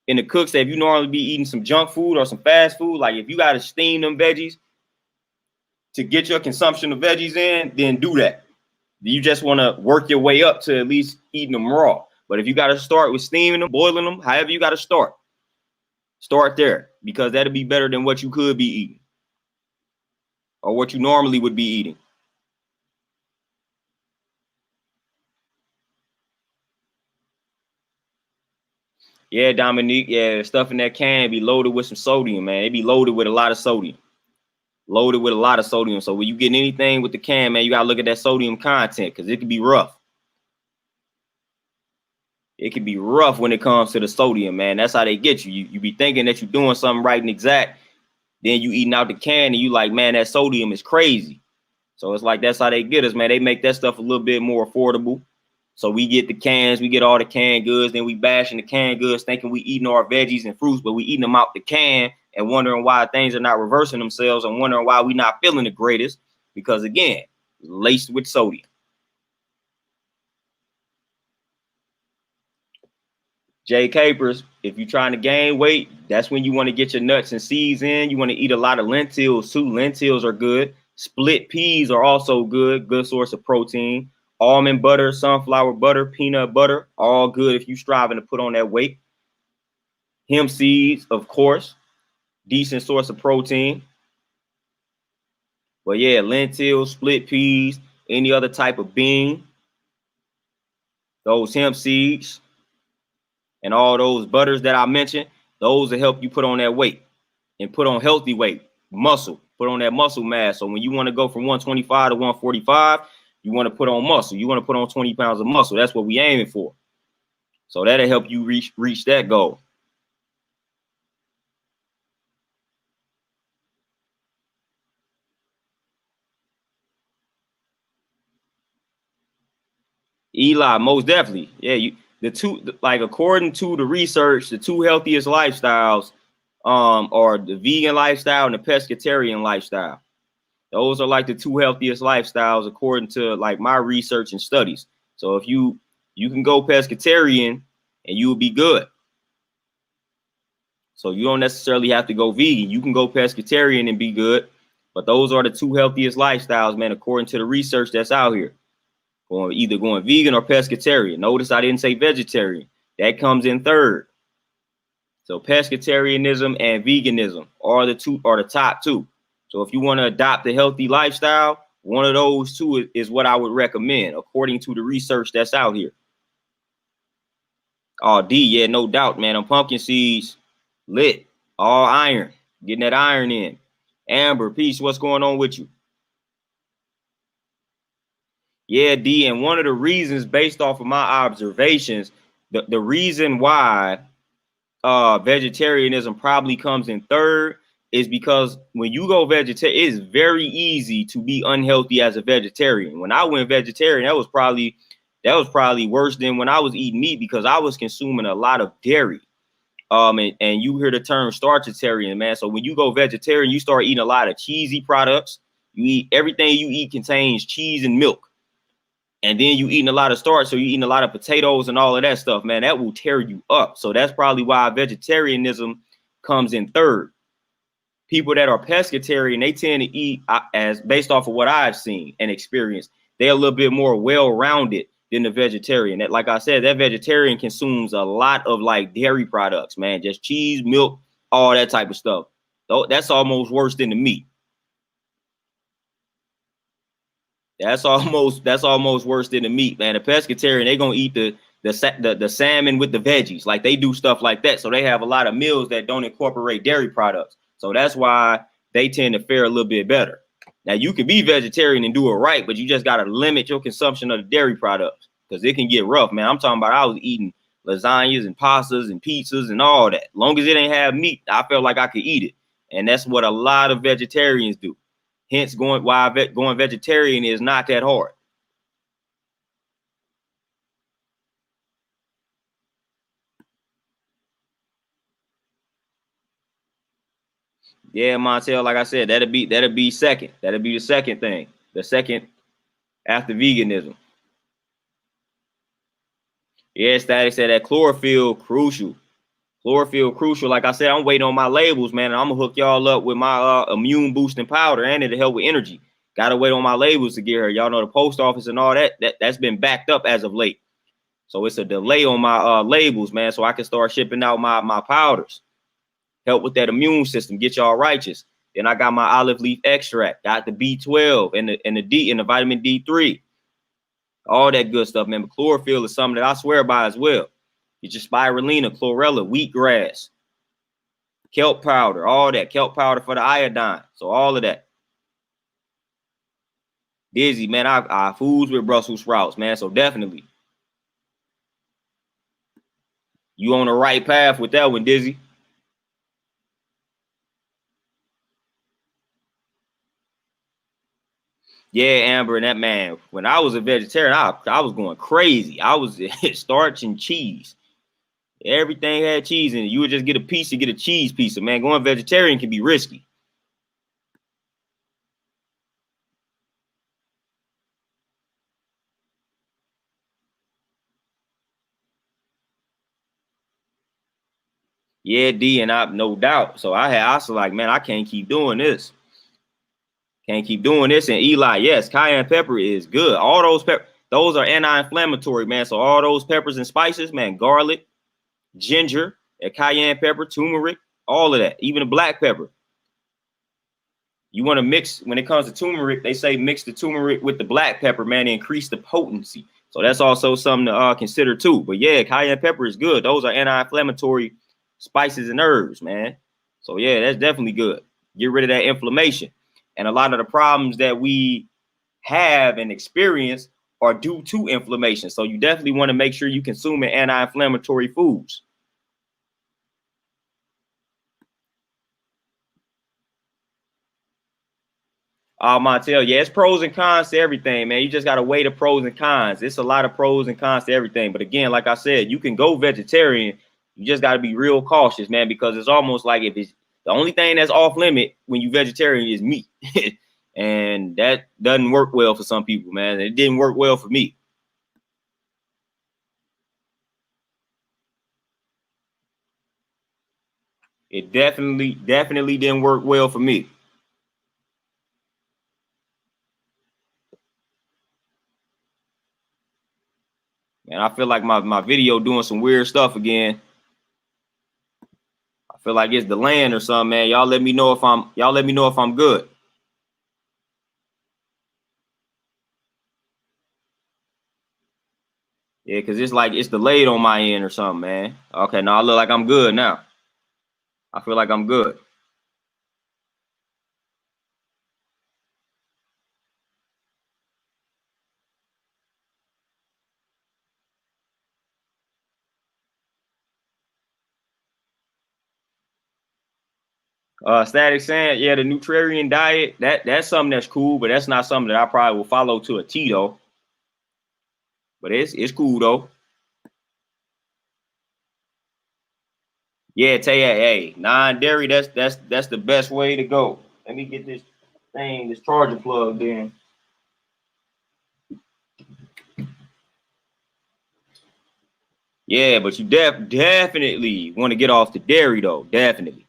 in the cook set, if you normally be eating some junk food or some fast food, like if you got to steam them veggies to get your consumption of veggies in, then do that. You just want to work your way up to at least eating them raw. But if you got to start with steaming them, boiling them, however you got to start there, because that'll be better than what you could be eating or what you normally would be eating. Yeah, Dominique. Yeah, stuff in that can be loaded with some sodium, man. It be loaded with a lot of sodium. Loaded with a lot of sodium. So when you get anything with the can, man, you gotta look at that sodium content because it could be rough. It can be rough when it comes to the sodium, man. That's how they get you. You be thinking that you're doing something right and exact. Then you eating out the can and you like, man, that sodium is crazy. So it's like that's how they get us, man. They make that stuff a little bit more affordable. So we get the cans, we get all the canned goods, then we bashing the canned goods thinking we eating our veggies and fruits, but we eating them out the can and wondering why things are not reversing themselves and wondering why we're not feeling the greatest, because again, laced with sodium. Jay Capers, if you're trying to gain weight, that's when you want to get your nuts and seeds in. You want to eat a lot of lentils too. Lentils are good. Split peas are also good. Good source of protein. Almond butter, sunflower butter, peanut butter, all good if you're striving to put on that weight. Hemp seeds, of course, decent source of protein. But yeah, lentils, split peas, any other type of bean, those hemp seeds, and all those butters that I mentioned, those will help you put on that weight and put on healthy weight, muscle, put on that muscle mass. So when you want to go from 125 to 145, you want to put on muscle. You want to put on 20 pounds of muscle. That's what we aiming for. So that'll help you reach that goal. Eli, most definitely. Yeah, according to the research, the two healthiest lifestyles are the vegan lifestyle and the pescatarian lifestyle. Those are like the two healthiest lifestyles according to like my research and studies. So if you can go pescatarian and you'll be good. So you don't necessarily have to go vegan. You can go pescatarian and be good. But those are the two healthiest lifestyles, man, according to the research that's out here. Either going vegan or pescatarian. Notice I didn't say vegetarian. That comes in third. So pescatarianism and veganism are the top two. So if you want to adopt a healthy lifestyle, one of those two is what I would recommend, according to the research that's out here. Oh, D, yeah, no doubt, man. On pumpkin seeds, lit, all iron, getting that iron in. Amber, peace, what's going on with you? Yeah, D, and one of the reasons based off of my observations, the reason why vegetarianism probably comes in third is because when you go vegetarian, it's very easy to be unhealthy as a vegetarian. When I went vegetarian, that was probably worse than when I was eating meat because I was consuming a lot of dairy. And you hear the term starchitarian, man. So when you go vegetarian, you start eating a lot of cheesy products. You eat everything you eat contains cheese and milk. And then you eating a lot of starch, so you eating a lot of potatoes and all of that stuff, man. That will tear you up. So that's probably why vegetarianism comes in third. People that are pescatarian, they tend to eat as based off of what I've seen and experienced. They're a little bit more well-rounded than the vegetarian. That, like I said, that vegetarian consumes a lot of like dairy products, man. Just cheese, milk, all that type of stuff. That's almost worse than the meat. That's almost worse than the meat, man. The pescatarian, they gonna eat the salmon with the veggies, like they do stuff like that. So they have a lot of meals that don't incorporate dairy products. So that's why they tend to fare a little bit better. Now you can be vegetarian and do it right, but you just gotta limit your consumption of the dairy products because it can get rough, man. I'm talking about I was eating lasagnas and pastas and pizzas and all that. Long as it ain't have meat, I felt like I could eat it, and that's what a lot of vegetarians do. Hence, going vegetarian is not that hard. Yeah, Montel, like I said, that'll be second. That'll be the second thing. The second after veganism. Yeah, Static said that chlorophyll crucial. Chlorophyll crucial. Like I said, I'm waiting on my labels, man. And I'm gonna hook y'all up with my immune boosting powder, and it'll help with energy. Gotta wait on my labels to get here. Y'all know the post office and all that's been backed up as of late. So it's a delay on my labels, man. So I can start shipping out my powders. Help with that immune system, get y'all righteous. Then I got my olive leaf extract, got the B12 and the vitamin D3, all that good stuff, man. But chlorophyll is something that I swear by as well. Get your spirulina, chlorella, wheatgrass, kelp powder, all that. Kelp powder for the iodine. So all of that. Dizzy, man, I foods with Brussels sprouts, man. So definitely. You on the right path with that one, Dizzy. Yeah, Amber, and that man, when I was a vegetarian, I was going crazy. I was starch and cheese. Everything had cheese in it. You would just get a piece to get a cheese pizza, man. Going vegetarian can be risky. Yeah, D, and I no doubt. So I was like, man, I can't keep doing this. Can't keep doing this. And Eli, yes, cayenne pepper is good. All those those are anti-inflammatory, man. So all those peppers and spices, man, garlic, ginger, and cayenne pepper, turmeric, all of that, even the black pepper. You want to mix, when it comes to turmeric, they say mix the turmeric with the black pepper, man, to increase the potency. So that's also something to consider too. But yeah, cayenne pepper is good. Those are anti-inflammatory spices and herbs, man. So yeah, that's definitely good. Get rid of that inflammation. And a lot of the problems that we have and experience are due to inflammation. So you definitely want to make sure you consume anti-inflammatory foods. Montel, yeah, it's pros and cons to everything, man. You just got to weigh the pros and cons. It's a lot of pros and cons to everything. But again, like I said, you can go vegetarian. You just got to be real cautious, man, because it's almost like if it's the only thing that's off limit when you vegetarian is meat. And that doesn't work well for some people, man. It didn't work well for me. It definitely didn't work well for me. And I feel like my video doing some weird stuff again. I feel like it's the land or something, man. Y'all let me know if I'm good. Yeah, because it's like it's delayed on my end or something, man. Okay, now I look like I'm good now. I feel like I'm good. Static saying, yeah, the Nutrarian diet, that's something that's cool, but that's not something that I probably will follow to a T though. But it's cool though. Yeah, tell you, hey, non-dairy, that's the best way to go. Let me get this charger plugged in. Yeah, but you definitely want to get off the dairy though. Definitely.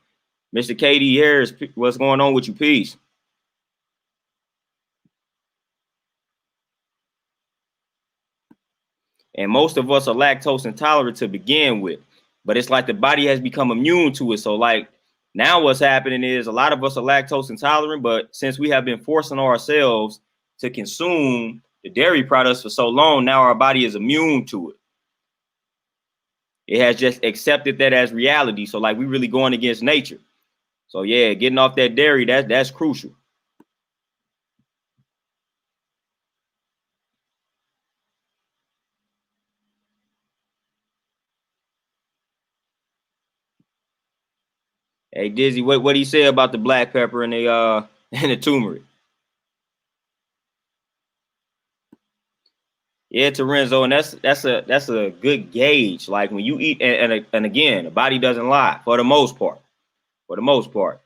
Mr. KD Harris, what's going on with you? Peace. And most of us are lactose intolerant to begin with, but it's like the body has become immune to it. So like now what's happening is a lot of us are lactose intolerant, but since we have been forcing ourselves to consume the dairy products for so long, now our body is immune to it. It has just accepted that as reality. So like we really going against nature. So yeah, getting off that dairy, that's crucial. Hey Dizzy, what do you say about the black pepper and the and the turmeric? Yeah, Terenzo, and that's a good gauge. Like when you eat, and again, the body doesn't lie for the most part. For the most part.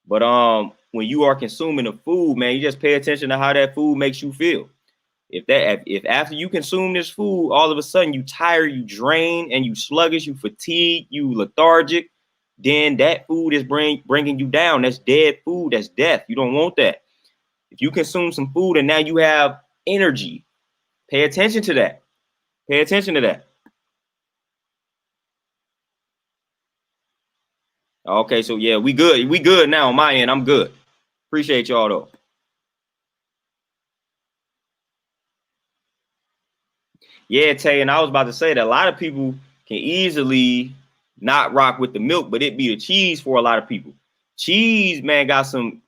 But when you are consuming the food, man, you just pay attention to how that food makes you feel. If after you consume this food, all of a sudden you tired, you drain, and you sluggish, you fatigue, you lethargic, then that food is bringing you down. That's dead food. That's death. You don't want that. If you consume some food and now you have energy, pay attention to that. Pay attention to that. Okay, so yeah, we good. We good now on my end. I'm good. Appreciate y'all though. Yeah, Tay, and I was about to say that a lot of people can easily not rock with the milk, but it be the cheese for a lot of people. Cheese, man, got some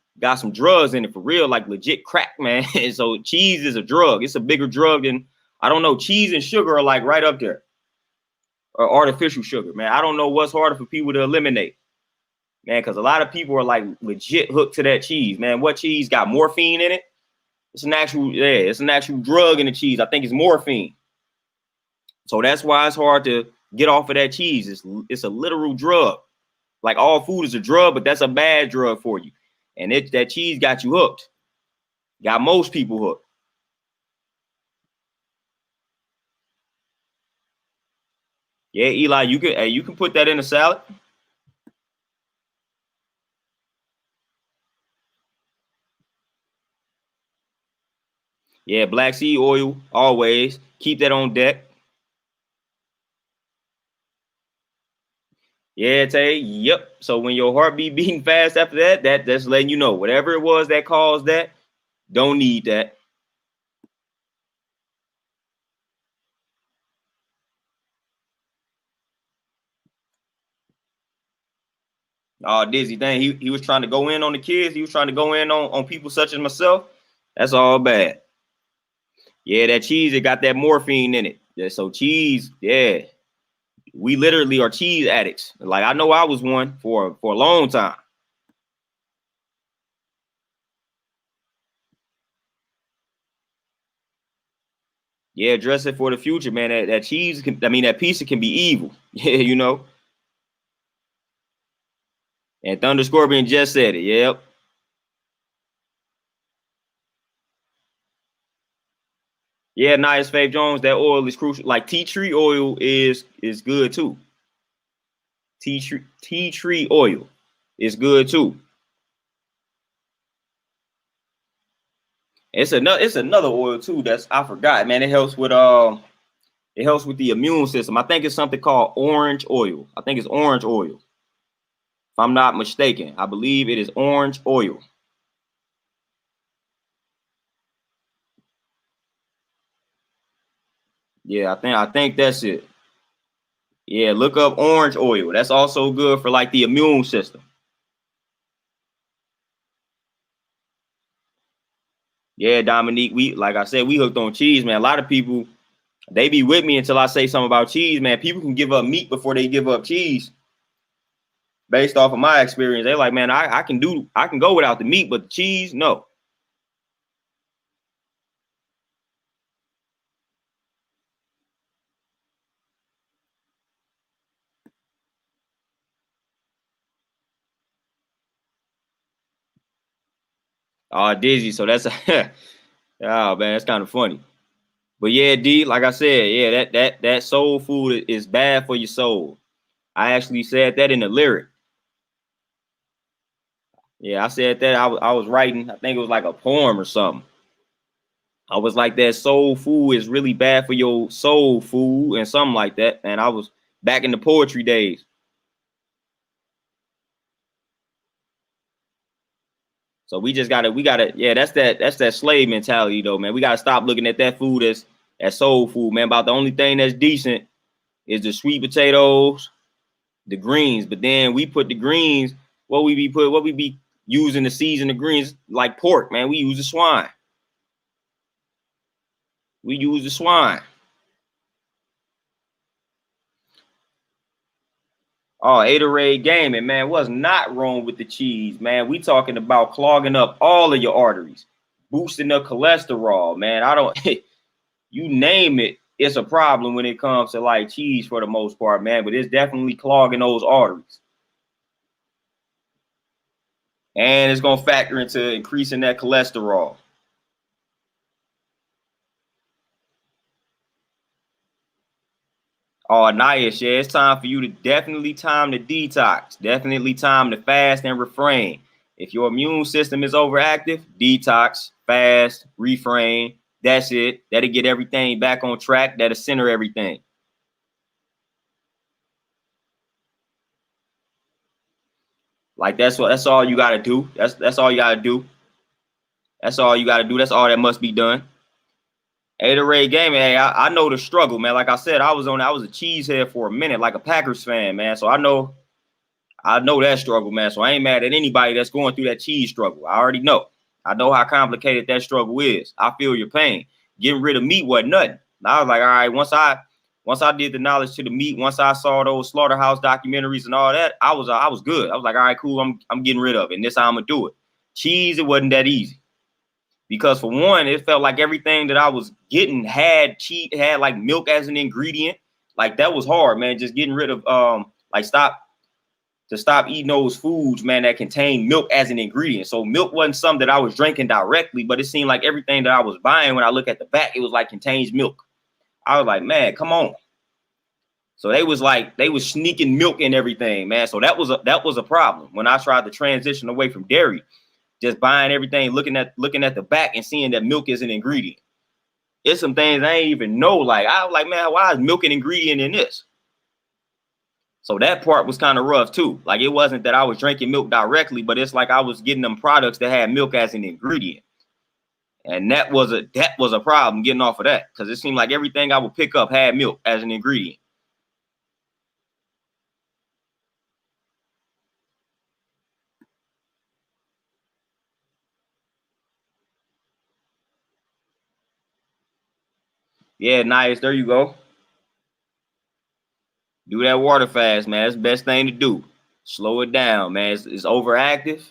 drugs in it for real, like legit crack, man. So cheese is a drug. It's a bigger drug than I don't know. Cheese and sugar are like right up there, or artificial sugar, man. I don't know what's harder for people to eliminate, man, because a lot of people are like legit hooked to that cheese, man. What cheese got morphine in it? It's an actual drug in the cheese. I think it's morphine. So that's why it's hard to Get off of that cheese. It's a literal drug. Like all food is a drug, but that's a bad drug for you. And that cheese got you hooked. Got most people hooked. Yeah, Eli, you can put that in a salad. Yeah, black seed oil always. Keep that on deck. Yeah, Tay. Yep. So when your heart be beating fast after that's letting you know whatever it was that caused that, don't need that. Oh, Dizzy, dang, he was trying to go in on the kids. He was trying to go in on people such as myself. That's all bad. Yeah, that cheese, it got that morphine in it. Yeah, so cheese, yeah. We literally are cheese addicts. Like I know I was one for a long time. Yeah, dress it for the future, man. That cheese can, I mean, that pizza can be evil. Yeah, you know. And Thunder Scorpion just said it. Yep. Yeah, nice, Faith Jones. That oil is crucial. Like tea tree oil is good too. Tea tree oil is good too. It's another oil too that's I forgot, man. It helps with the immune system. I think it's something called orange oil. I think it's orange oil. If I'm not mistaken, I believe it is orange oil. Yeah, I think that's it. Yeah, look up orange oil. That's also good for like the immune system. Yeah, Dominique, we like I said, we hooked on cheese, man. A lot of people they be with me until I say something about cheese, man. People can give up meat before they give up cheese. Based off of my experience, they're like, man, I can go without the meat, but the cheese, no. Dizzy. So that's oh man, that's kind of funny. But yeah, D, like I said, yeah, that soul food is bad for your soul. I actually said that in the lyric. Yeah, I said that. I was writing. I think it was like a poem or something. I was like that soul food is really bad for your soul food and something like that. And I was back in the poetry days. So we gotta, yeah, that's that slave mentality though, man. We gotta stop looking at that food as soul food, man. About the only thing that's decent is the sweet potatoes, the greens. But then we put the greens, what we be using to season the greens like pork, man. We use the swine. We use the swine. Oh, Atorade Gaming, man, what's not wrong with the cheese, man? We talking about clogging up all of your arteries, boosting up cholesterol, man. I don't, you name it, it's a problem when it comes to like cheese for the most part, man. But it's definitely clogging those arteries, and it's gonna factor into increasing that cholesterol. Oh, nice, yeah, it's time for you to definitely time to detox, definitely time to fast and refrain. If your immune system is overactive, detox, fast, refrain. That's it. That'll get everything back on track. That'll center everything. Like that's all you gotta do. That's all you gotta do. That's all you gotta do. That's all that must be done. Ray Gaming, hey, I know the struggle, man. Like I said, I was a cheesehead for a minute, like a Packers fan, man. So I know that struggle, man. So I ain't mad at anybody that's going through that cheese struggle. I already know. I know how complicated that struggle is. I feel your pain. Getting rid of meat wasn't nothing. And I was like, all right, once I did the knowledge to the meat, once I saw those slaughterhouse documentaries and all that, I was good. I was like, all right, cool. I'm getting rid of it. And this how I'm gonna do it. Cheese, it wasn't that easy. Because for one, it felt like everything that I was getting had cheese, had like milk as an ingredient. Like that was hard, man. Just getting rid of like stop eating those foods, man, that contain milk as an ingredient. So milk wasn't something that I was drinking directly, but it seemed like everything that I was buying, when I look at the back, it was like contains milk. I was like, man, come on. So they was sneaking milk in everything, man. So that was a problem when I tried to transition away from dairy, just buying everything, looking at the back and seeing that milk is an ingredient. It's some things I ain't even know. Like I was like, man, why is milk an ingredient in this? So that part was kind of rough too. Like it wasn't that I was drinking milk directly, but it's like I was getting them products that had milk as an ingredient. And that was a problem getting off of that, because it seemed like everything I would pick up had milk as an ingredient. Yeah, nice. There you go. Do that water fast, man. That's the best thing to do. Slow it down, man. It's overactive.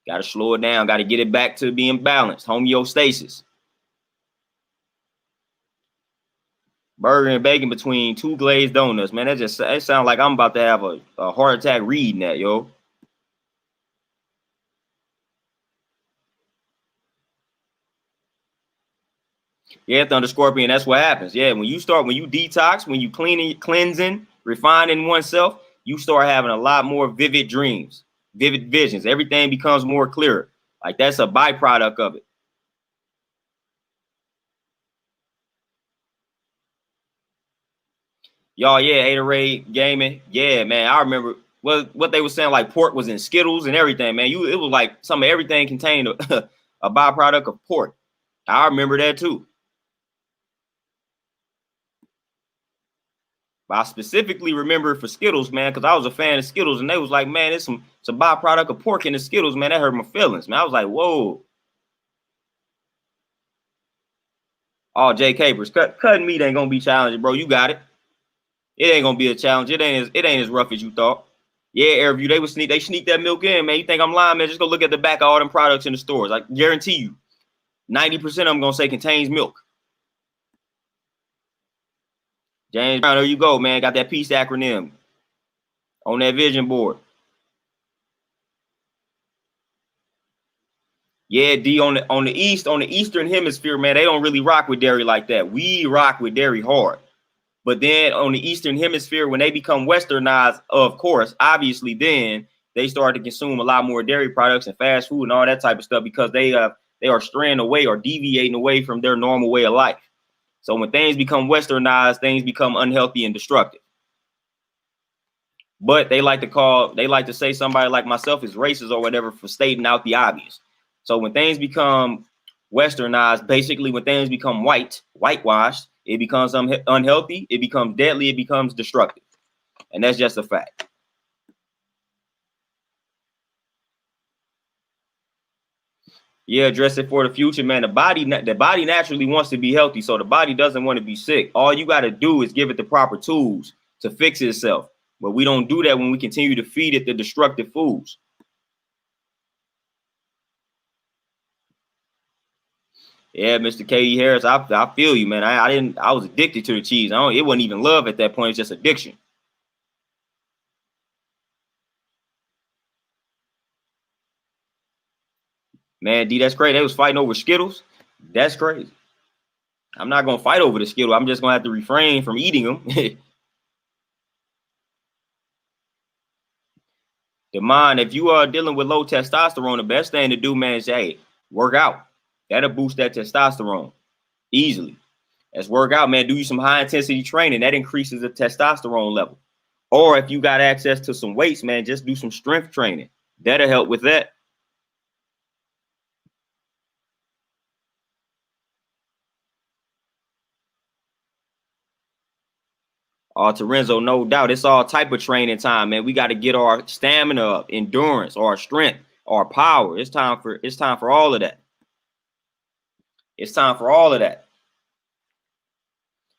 Got to slow it down. Got to get it back to being balanced. Homeostasis. Burger and bacon between 2 glazed donuts, man. It sounds like I'm about to have a heart attack reading that, yo. Yeah, Thunder Scorpion, that's what happens. Yeah, when you detox, when you cleansing, refining oneself, you start having a lot more vivid dreams, vivid visions. Everything becomes more clearer. Like that's a byproduct of it. Y'all, yeah, Atorade gaming. Yeah, man. I remember what they were saying, like pork was in Skittles and everything, man. It was like some of everything contained a byproduct of pork. I remember that too. I specifically remember for Skittles, man, because I was a fan of Skittles, and they was like, man, it's some byproduct of pork in the Skittles, man. That hurt my feelings, man. I was like, whoa. Oh, Jay Capers, cutting meat ain't gonna be challenging, bro. You got it. It ain't gonna be a challenge. It ain't as rough as you thought. Yeah, Airview, they sneak that milk in, man. You think I'm lying, man? Just go look at the back of all them products in the stores. I guarantee you, 90% of them gonna say contains milk. James Brown, there you go, man. Got that peace acronym on that vision board. Yeah, D, on the eastern hemisphere, man, they don't really rock with dairy like that. We rock with dairy hard. But then on the eastern hemisphere, when they become westernized, of course, obviously, then they start to consume a lot more dairy products and fast food and all that type of stuff, because they are straying away or deviating away from their normal way of life. So when things become westernized, things become unhealthy and destructive. But they like to say somebody like myself is racist or whatever for stating out the obvious. So when things become westernized, basically when things become whitewashed, it becomes unhealthy, it becomes deadly, it becomes destructive. And that's just a fact. Yeah, address it for the future, man. The body naturally wants to be healthy, so the body doesn't want to be sick. All you got to do is give it the proper tools to fix itself. But we don't do that when we continue to feed it the destructive foods. Yeah, Mr. Katie Harris, I feel you, man. I was addicted to the cheese. It wasn't even love at that point. It's just addiction. Man, D, that's crazy. They was fighting over Skittles. That's crazy. I'm not gonna fight over the Skittle. I'm just gonna have to refrain from eating them. The mind, if you are dealing with low testosterone, the best thing to do, man, is hey, work out. That'll boost that testosterone easily. Let's work out, man. Do you some high intensity training that increases the testosterone level. Or if you got access to some weights, man, just do some strength training. That'll help with that. Terenzo, no doubt. It's all type of training time, man. We got to get our stamina up, endurance, our strength, our power. It's time for all of that. It's time for all of that.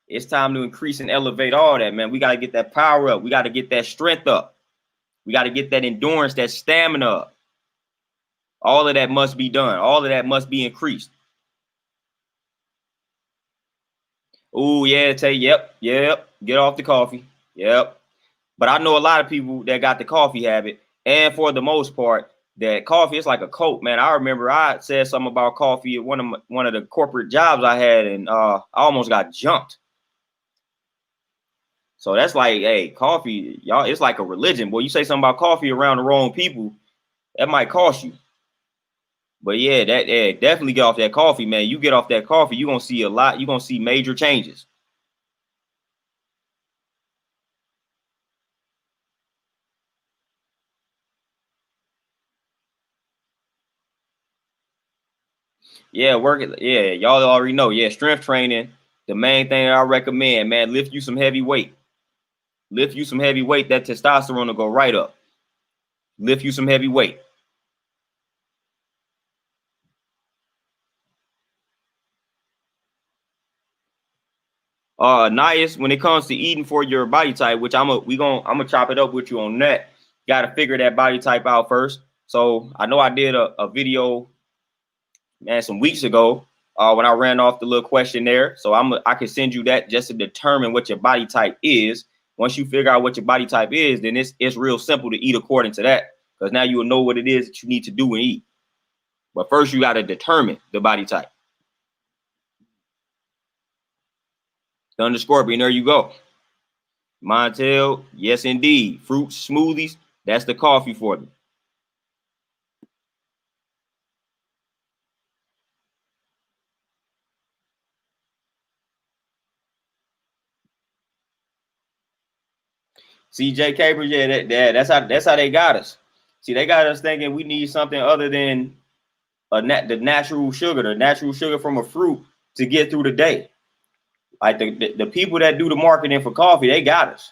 It's time to increase and elevate all that, man. We got to get that power up. We got to get that strength up. We got to get that endurance, that stamina up. All of that must be done. All of that must be increased. Oh yeah, Tay. Yep. Get off the coffee. Yep. But I know a lot of people that got the coffee habit, and for the most part, that coffee is like a cult, man. I remember I said something about coffee at one of the corporate jobs I had, and I almost got jumped. So that's like, hey, coffee, y'all, it's like a religion. Boy, you say something about coffee around the wrong people, that might cost you. But yeah, definitely get off that coffee, man. You get off that coffee, you're gonna see a lot. You're gonna see major changes. Yeah, work it. Yeah, y'all already know. Yeah, strength training. The main thing I recommend, man, lift you some heavy weight. Lift you some heavy weight. That testosterone will go right up. Lift you some heavy weight. Nias, when it comes to eating for your body type, which I'm gonna chop it up with you on that. Got to figure that body type out first. So I know I did a video, man, some weeks ago when I ran off the little questionnaire. So I can send you that just to determine what your body type is. Once you figure out what your body type is, then it's real simple to eat according to that, because now you will know what it is that you need to do and eat. But first, you got to determine the body type. Thunder Scorpion, there you go. Montel, yes indeed. Fruits, smoothies, that's the coffee for me. CJ Capers, yeah, that's how they got us. See, they got us thinking we need something other than the natural sugar from a fruit to get through the day. Like the people that do the marketing for coffee, they got us.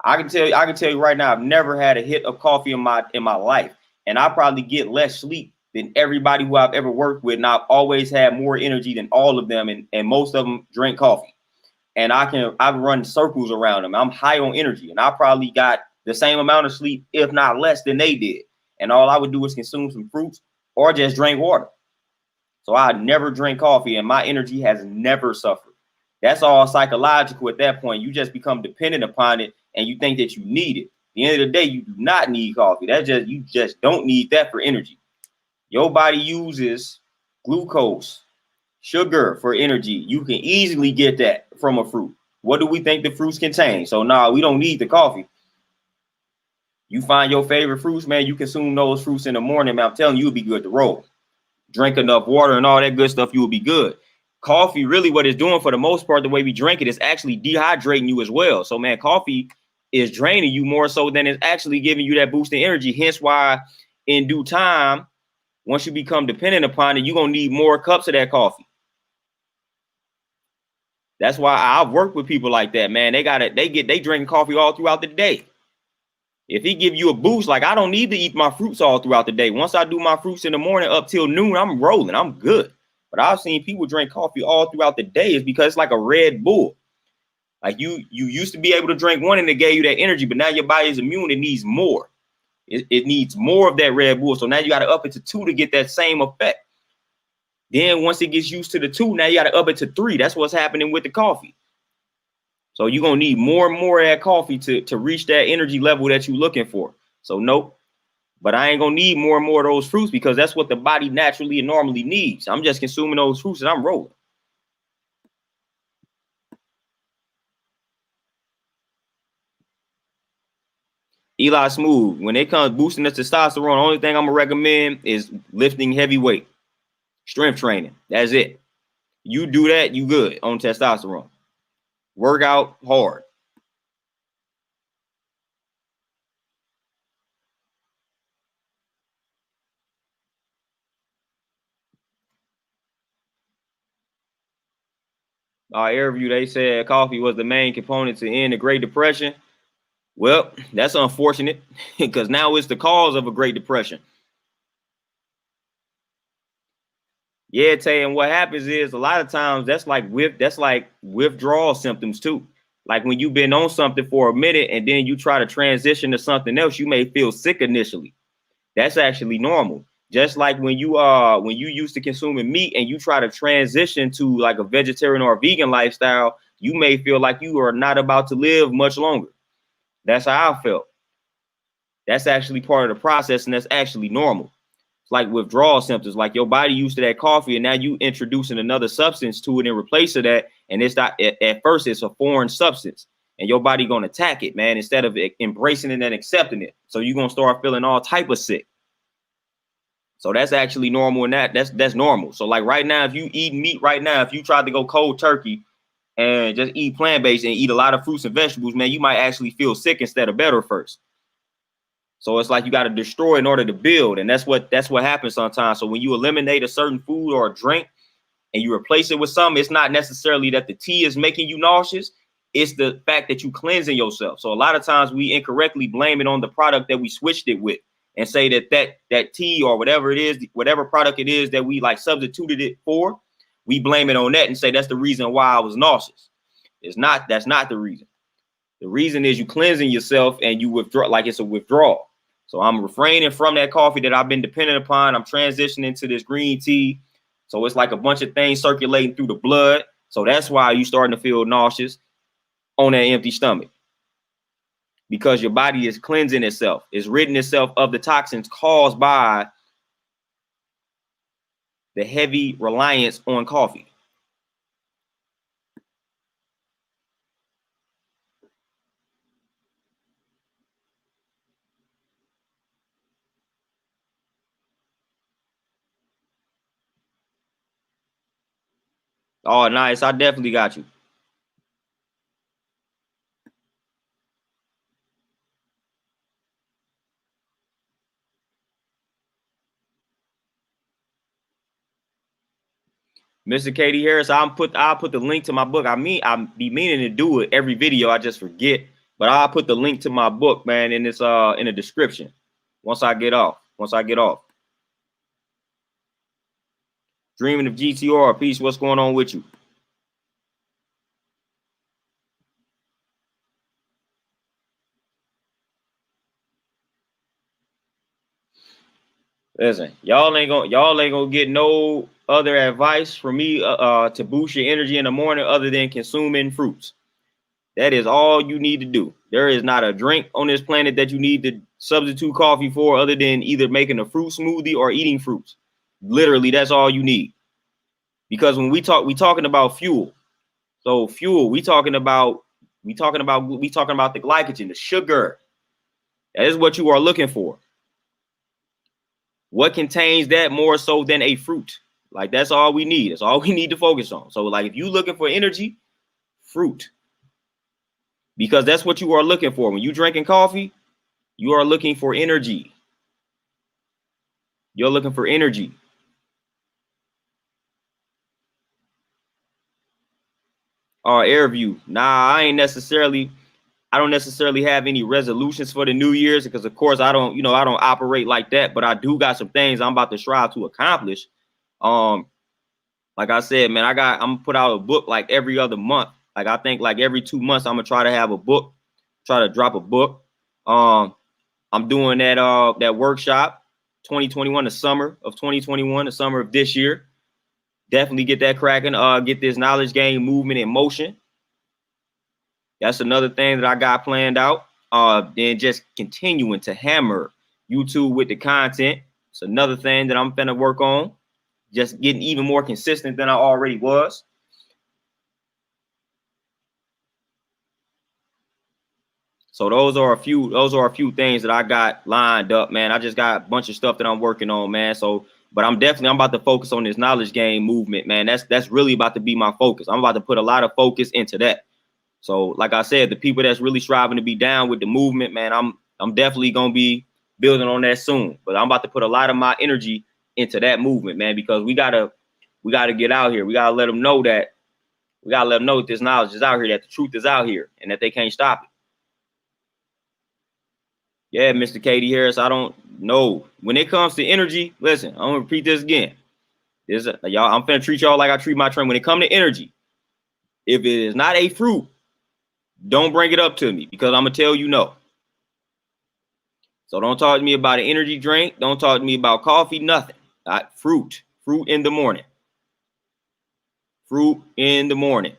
I can tell you right now, I've never had a hit of coffee in my life, and I probably get less sleep than everybody who I've ever worked with, and I've always had more energy than all of them, and most of them drink coffee. And I've run circles around them. I'm high on energy, and I probably got the same amount of sleep, if not less, than they did. And all I would do is consume some fruits or just drink water. So I never drink coffee, and my energy has never suffered. That's all psychological at that point. You just become dependent upon it, and you think that you need it. At the end of the day, you do not need coffee. You just don't need that for energy. Your body uses glucose, sugar for energy. You can easily get that from a fruit. What do we think the fruits contain? So nah, we don't need the coffee. You find your favorite fruits, man. You consume those fruits in the morning, man. I'm telling you, you'll be good to roll. Drink enough water and all that good stuff, you will be good. Coffee, really what it's doing for the most part, the way we drink it, is actually dehydrating you as well. So man, coffee is draining you more so than it's actually giving you that boost in energy. Hence why in due time, once you become dependent upon it, you're going to need more cups of that coffee. That's why I've worked with people like that, man. They drinking coffee all throughout the day. If he give you a boost, like I don't need to eat my fruits all throughout the day. Once I do my fruits in the morning up till noon, I'm rolling. I'm good. But I've seen people drink coffee all throughout the day. Is because it's like a Red Bull. Like you used to be able to drink one and it gave you that energy, but now your body is immune. It needs more. It needs more of that Red Bull. So now you got to up it to 2 to get that same effect. Then once it gets used to the 2, now you got to up it to 3. That's what's happening with the coffee. So you're going to need more and more of that coffee to reach that energy level that you're looking for. So nope. But I ain't going to need more and more of those fruits because that's what the body naturally and normally needs. I'm just consuming those fruits and I'm rolling. Eli Smooth, when it comes boosting the testosterone, the only thing I'm going to recommend is lifting heavy weight, strength training. That's it. You do that, you good on testosterone. Work out hard. Airview, they said coffee was the main component to end the Great Depression. Well, that's unfortunate because now it's the cause of a Great Depression. Yeah, Tay, and what happens is a lot of times that's like withdrawal symptoms too. Like when you've been on something for a minute and then you try to transition to something else, you may feel sick initially. That's actually normal. Just like when you used to consuming meat and you try to transition to like a vegetarian or a vegan lifestyle, you may feel like you are not about to live much longer. That's how I felt. That's actually part of the process, and that's actually normal. It's like withdrawal symptoms, like your body used to that coffee, and now you introducing another substance to it in replace of that, and it's not at first it's a foreign substance, and your body gonna attack it, man, instead of embracing it and accepting it. So you're gonna start feeling all type of sick. So that's actually normal, and that's normal. So like right now, if you eat meat right now, if you tried to go cold turkey and just eat plant-based and eat a lot of fruits and vegetables, man, you might actually feel sick instead of better first. So it's like you got to destroy in order to build, and that's what happens sometimes. So when you eliminate a certain food or a drink and you replace it with something, it's not necessarily that the tea is making you nauseous. It's the fact that you cleansing yourself. So a lot of times we incorrectly blame it on the product that we switched it with and say that tea or whatever it is, whatever product it is that we like substituted it for, we blame it on that and say that's the reason why I was nauseous. It's not. That's not the reason. The reason is you cleansing yourself and you withdraw, like it's a withdrawal. So I'm refraining from that coffee that I've been dependent upon. I'm transitioning to this green tea. So it's like a bunch of things circulating through the blood. So that's why you're starting to feel nauseous on that empty stomach. Because your body is cleansing itself. It's ridding itself of the toxins caused by the heavy reliance on coffee. Oh, nice. I definitely got you. Mr. Katie Harris, I'll put the link to my book. I be meaning to do it every video. I just forget. But I'll put the link to my book, man, and it's in the description. Once I get off. Dreaming of GTR. Peace. What's going on with you? Listen, y'all ain't gonna get no other advice from me to boost your energy in the morning other than consuming fruits. That is all you need to do. There is not a drink on this planet that you need to substitute coffee for other than either making a fruit smoothie or eating fruits. Literally, that's all you need. Because when we talking about fuel. So fuel, we talking about the glycogen, the sugar. That is what you are looking for. What contains that more so than a fruit? Like that's all we need. That's all we need to focus on. So like if you're looking for energy, fruit. Because that's what you are looking for. When you're drinking coffee, you are looking for energy. You're looking for energy. Airview. Nah, I don't necessarily have any resolutions for the New Year's because of course I don't operate like that, but I do got some things I'm about to strive to accomplish. Like I said, man, I'm gonna put out a book like every other month. Like I think like every 2 months I'm gonna try to have a book, try to drop a book. I'm doing that workshop 2021, the summer of 2021, the summer of this year. Definitely get that cracking. Get this knowledge game movement in motion. That's another thing that I got planned out. Then just continuing to hammer YouTube with the content. It's another thing that I'm finna work on. Just getting even more consistent than I already was. So those are a few things that I got lined up, man. I just got a bunch of stuff that I'm working on, man. So, but I'm about to focus on this knowledge game movement, man. That's really about to be my focus. I'm about to put a lot of focus into that. So, like I said, the people that's really striving to be down with the movement, man, I'm definitely gonna be building on that soon. But I'm about to put a lot of my energy into that movement, man, because we gotta get out here. We gotta let them know that this knowledge is out here, that the truth is out here, and that they can't stop it. Yeah, Mr. Katie Harris, I don't know. When it comes to energy, listen, I'm gonna repeat this again. Y'all, I'm finna treat y'all like I treat my train. When it comes to energy, if it is not a fruit, don't bring it up to me because I'm gonna tell you no. So don't talk to me about an energy drink. Don't talk to me about coffee, nothing. Fruit in the morning. Fruit in the morning.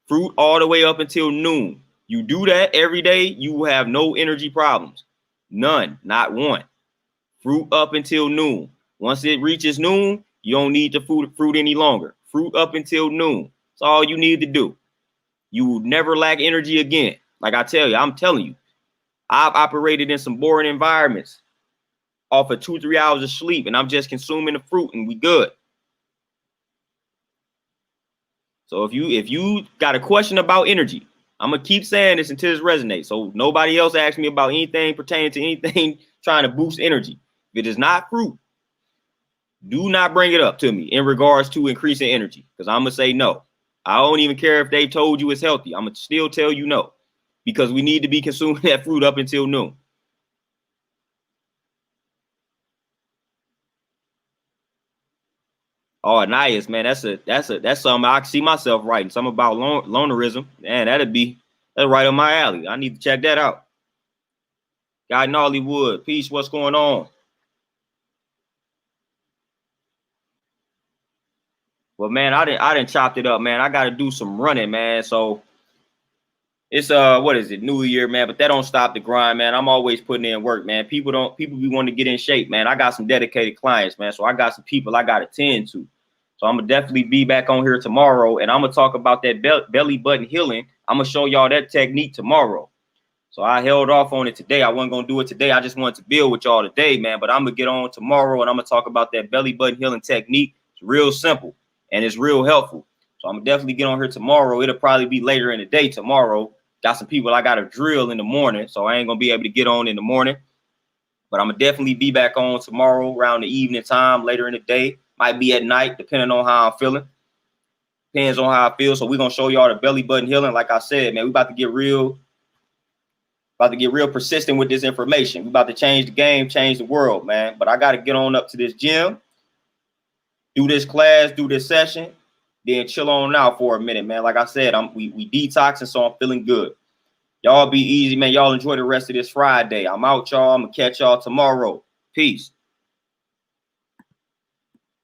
Fruit all the way up until noon. You do that every day, you will have no energy problems. None, not one. Fruit up until noon. Once it reaches noon, you don't need the fruit any longer. Fruit up until noon. That's all you need to do. You will never lack energy again. Like I tell you, I'm telling you, I've operated in some boring environments off of 2-3 hours of sleep, and I'm just consuming the fruit and we good. So if you got a question about energy, I'm gonna keep saying this until it resonates. So nobody else asks me about anything pertaining to anything trying to boost energy. If it is not fruit, do not bring it up to me in regards to increasing energy, because I'm gonna say no. I don't even care if they told you it's healthy. I'm gonna still tell you no, because we need to be consuming that fruit up until noon. Oh, Anais, man, that's something I can see myself writing. Something about lonerism. Man, that's right on my alley. I need to check that out. Guy Nollywood, peace. What's going on? Well, man, I didn't chopped it up, man. I got to do some running, man. So it's what is it? New Year, man. But that don't stop the grind, man. I'm always putting in work, man. People be wanting to get in shape, man. I got some dedicated clients, man. So I got some people I got to tend to. So I'm gonna definitely be back on here tomorrow, and I'm gonna talk about that belly button healing. I'm gonna show y'all that technique tomorrow. So I held off on it today. I wasn't gonna do it today. I just wanted to build with y'all today, man. But I'm gonna get on tomorrow, and I'm gonna talk about that belly button healing technique. It's real simple and it's real helpful. So I'm gonna definitely get on here tomorrow. It'll probably be later in the day tomorrow. Got some people I gotta drill in the morning, so I ain't gonna be able to get on in the morning. But I'm gonna definitely be back on tomorrow around the evening time, later in the day. Might be at night, depending on how I'm feeling. Depends on how I feel. So we're gonna show y'all the belly button healing. Like I said, man, we about to get real persistent with this information. We about to change the game, change the world, man. But I gotta get on up to this gym, do this class, do this session, then chill on out for a minute, man. Like I said, we detoxing, so I'm feeling good. Y'all be easy, man. Y'all enjoy the rest of this Friday. I'm out, y'all. I'm gonna catch y'all tomorrow. Peace.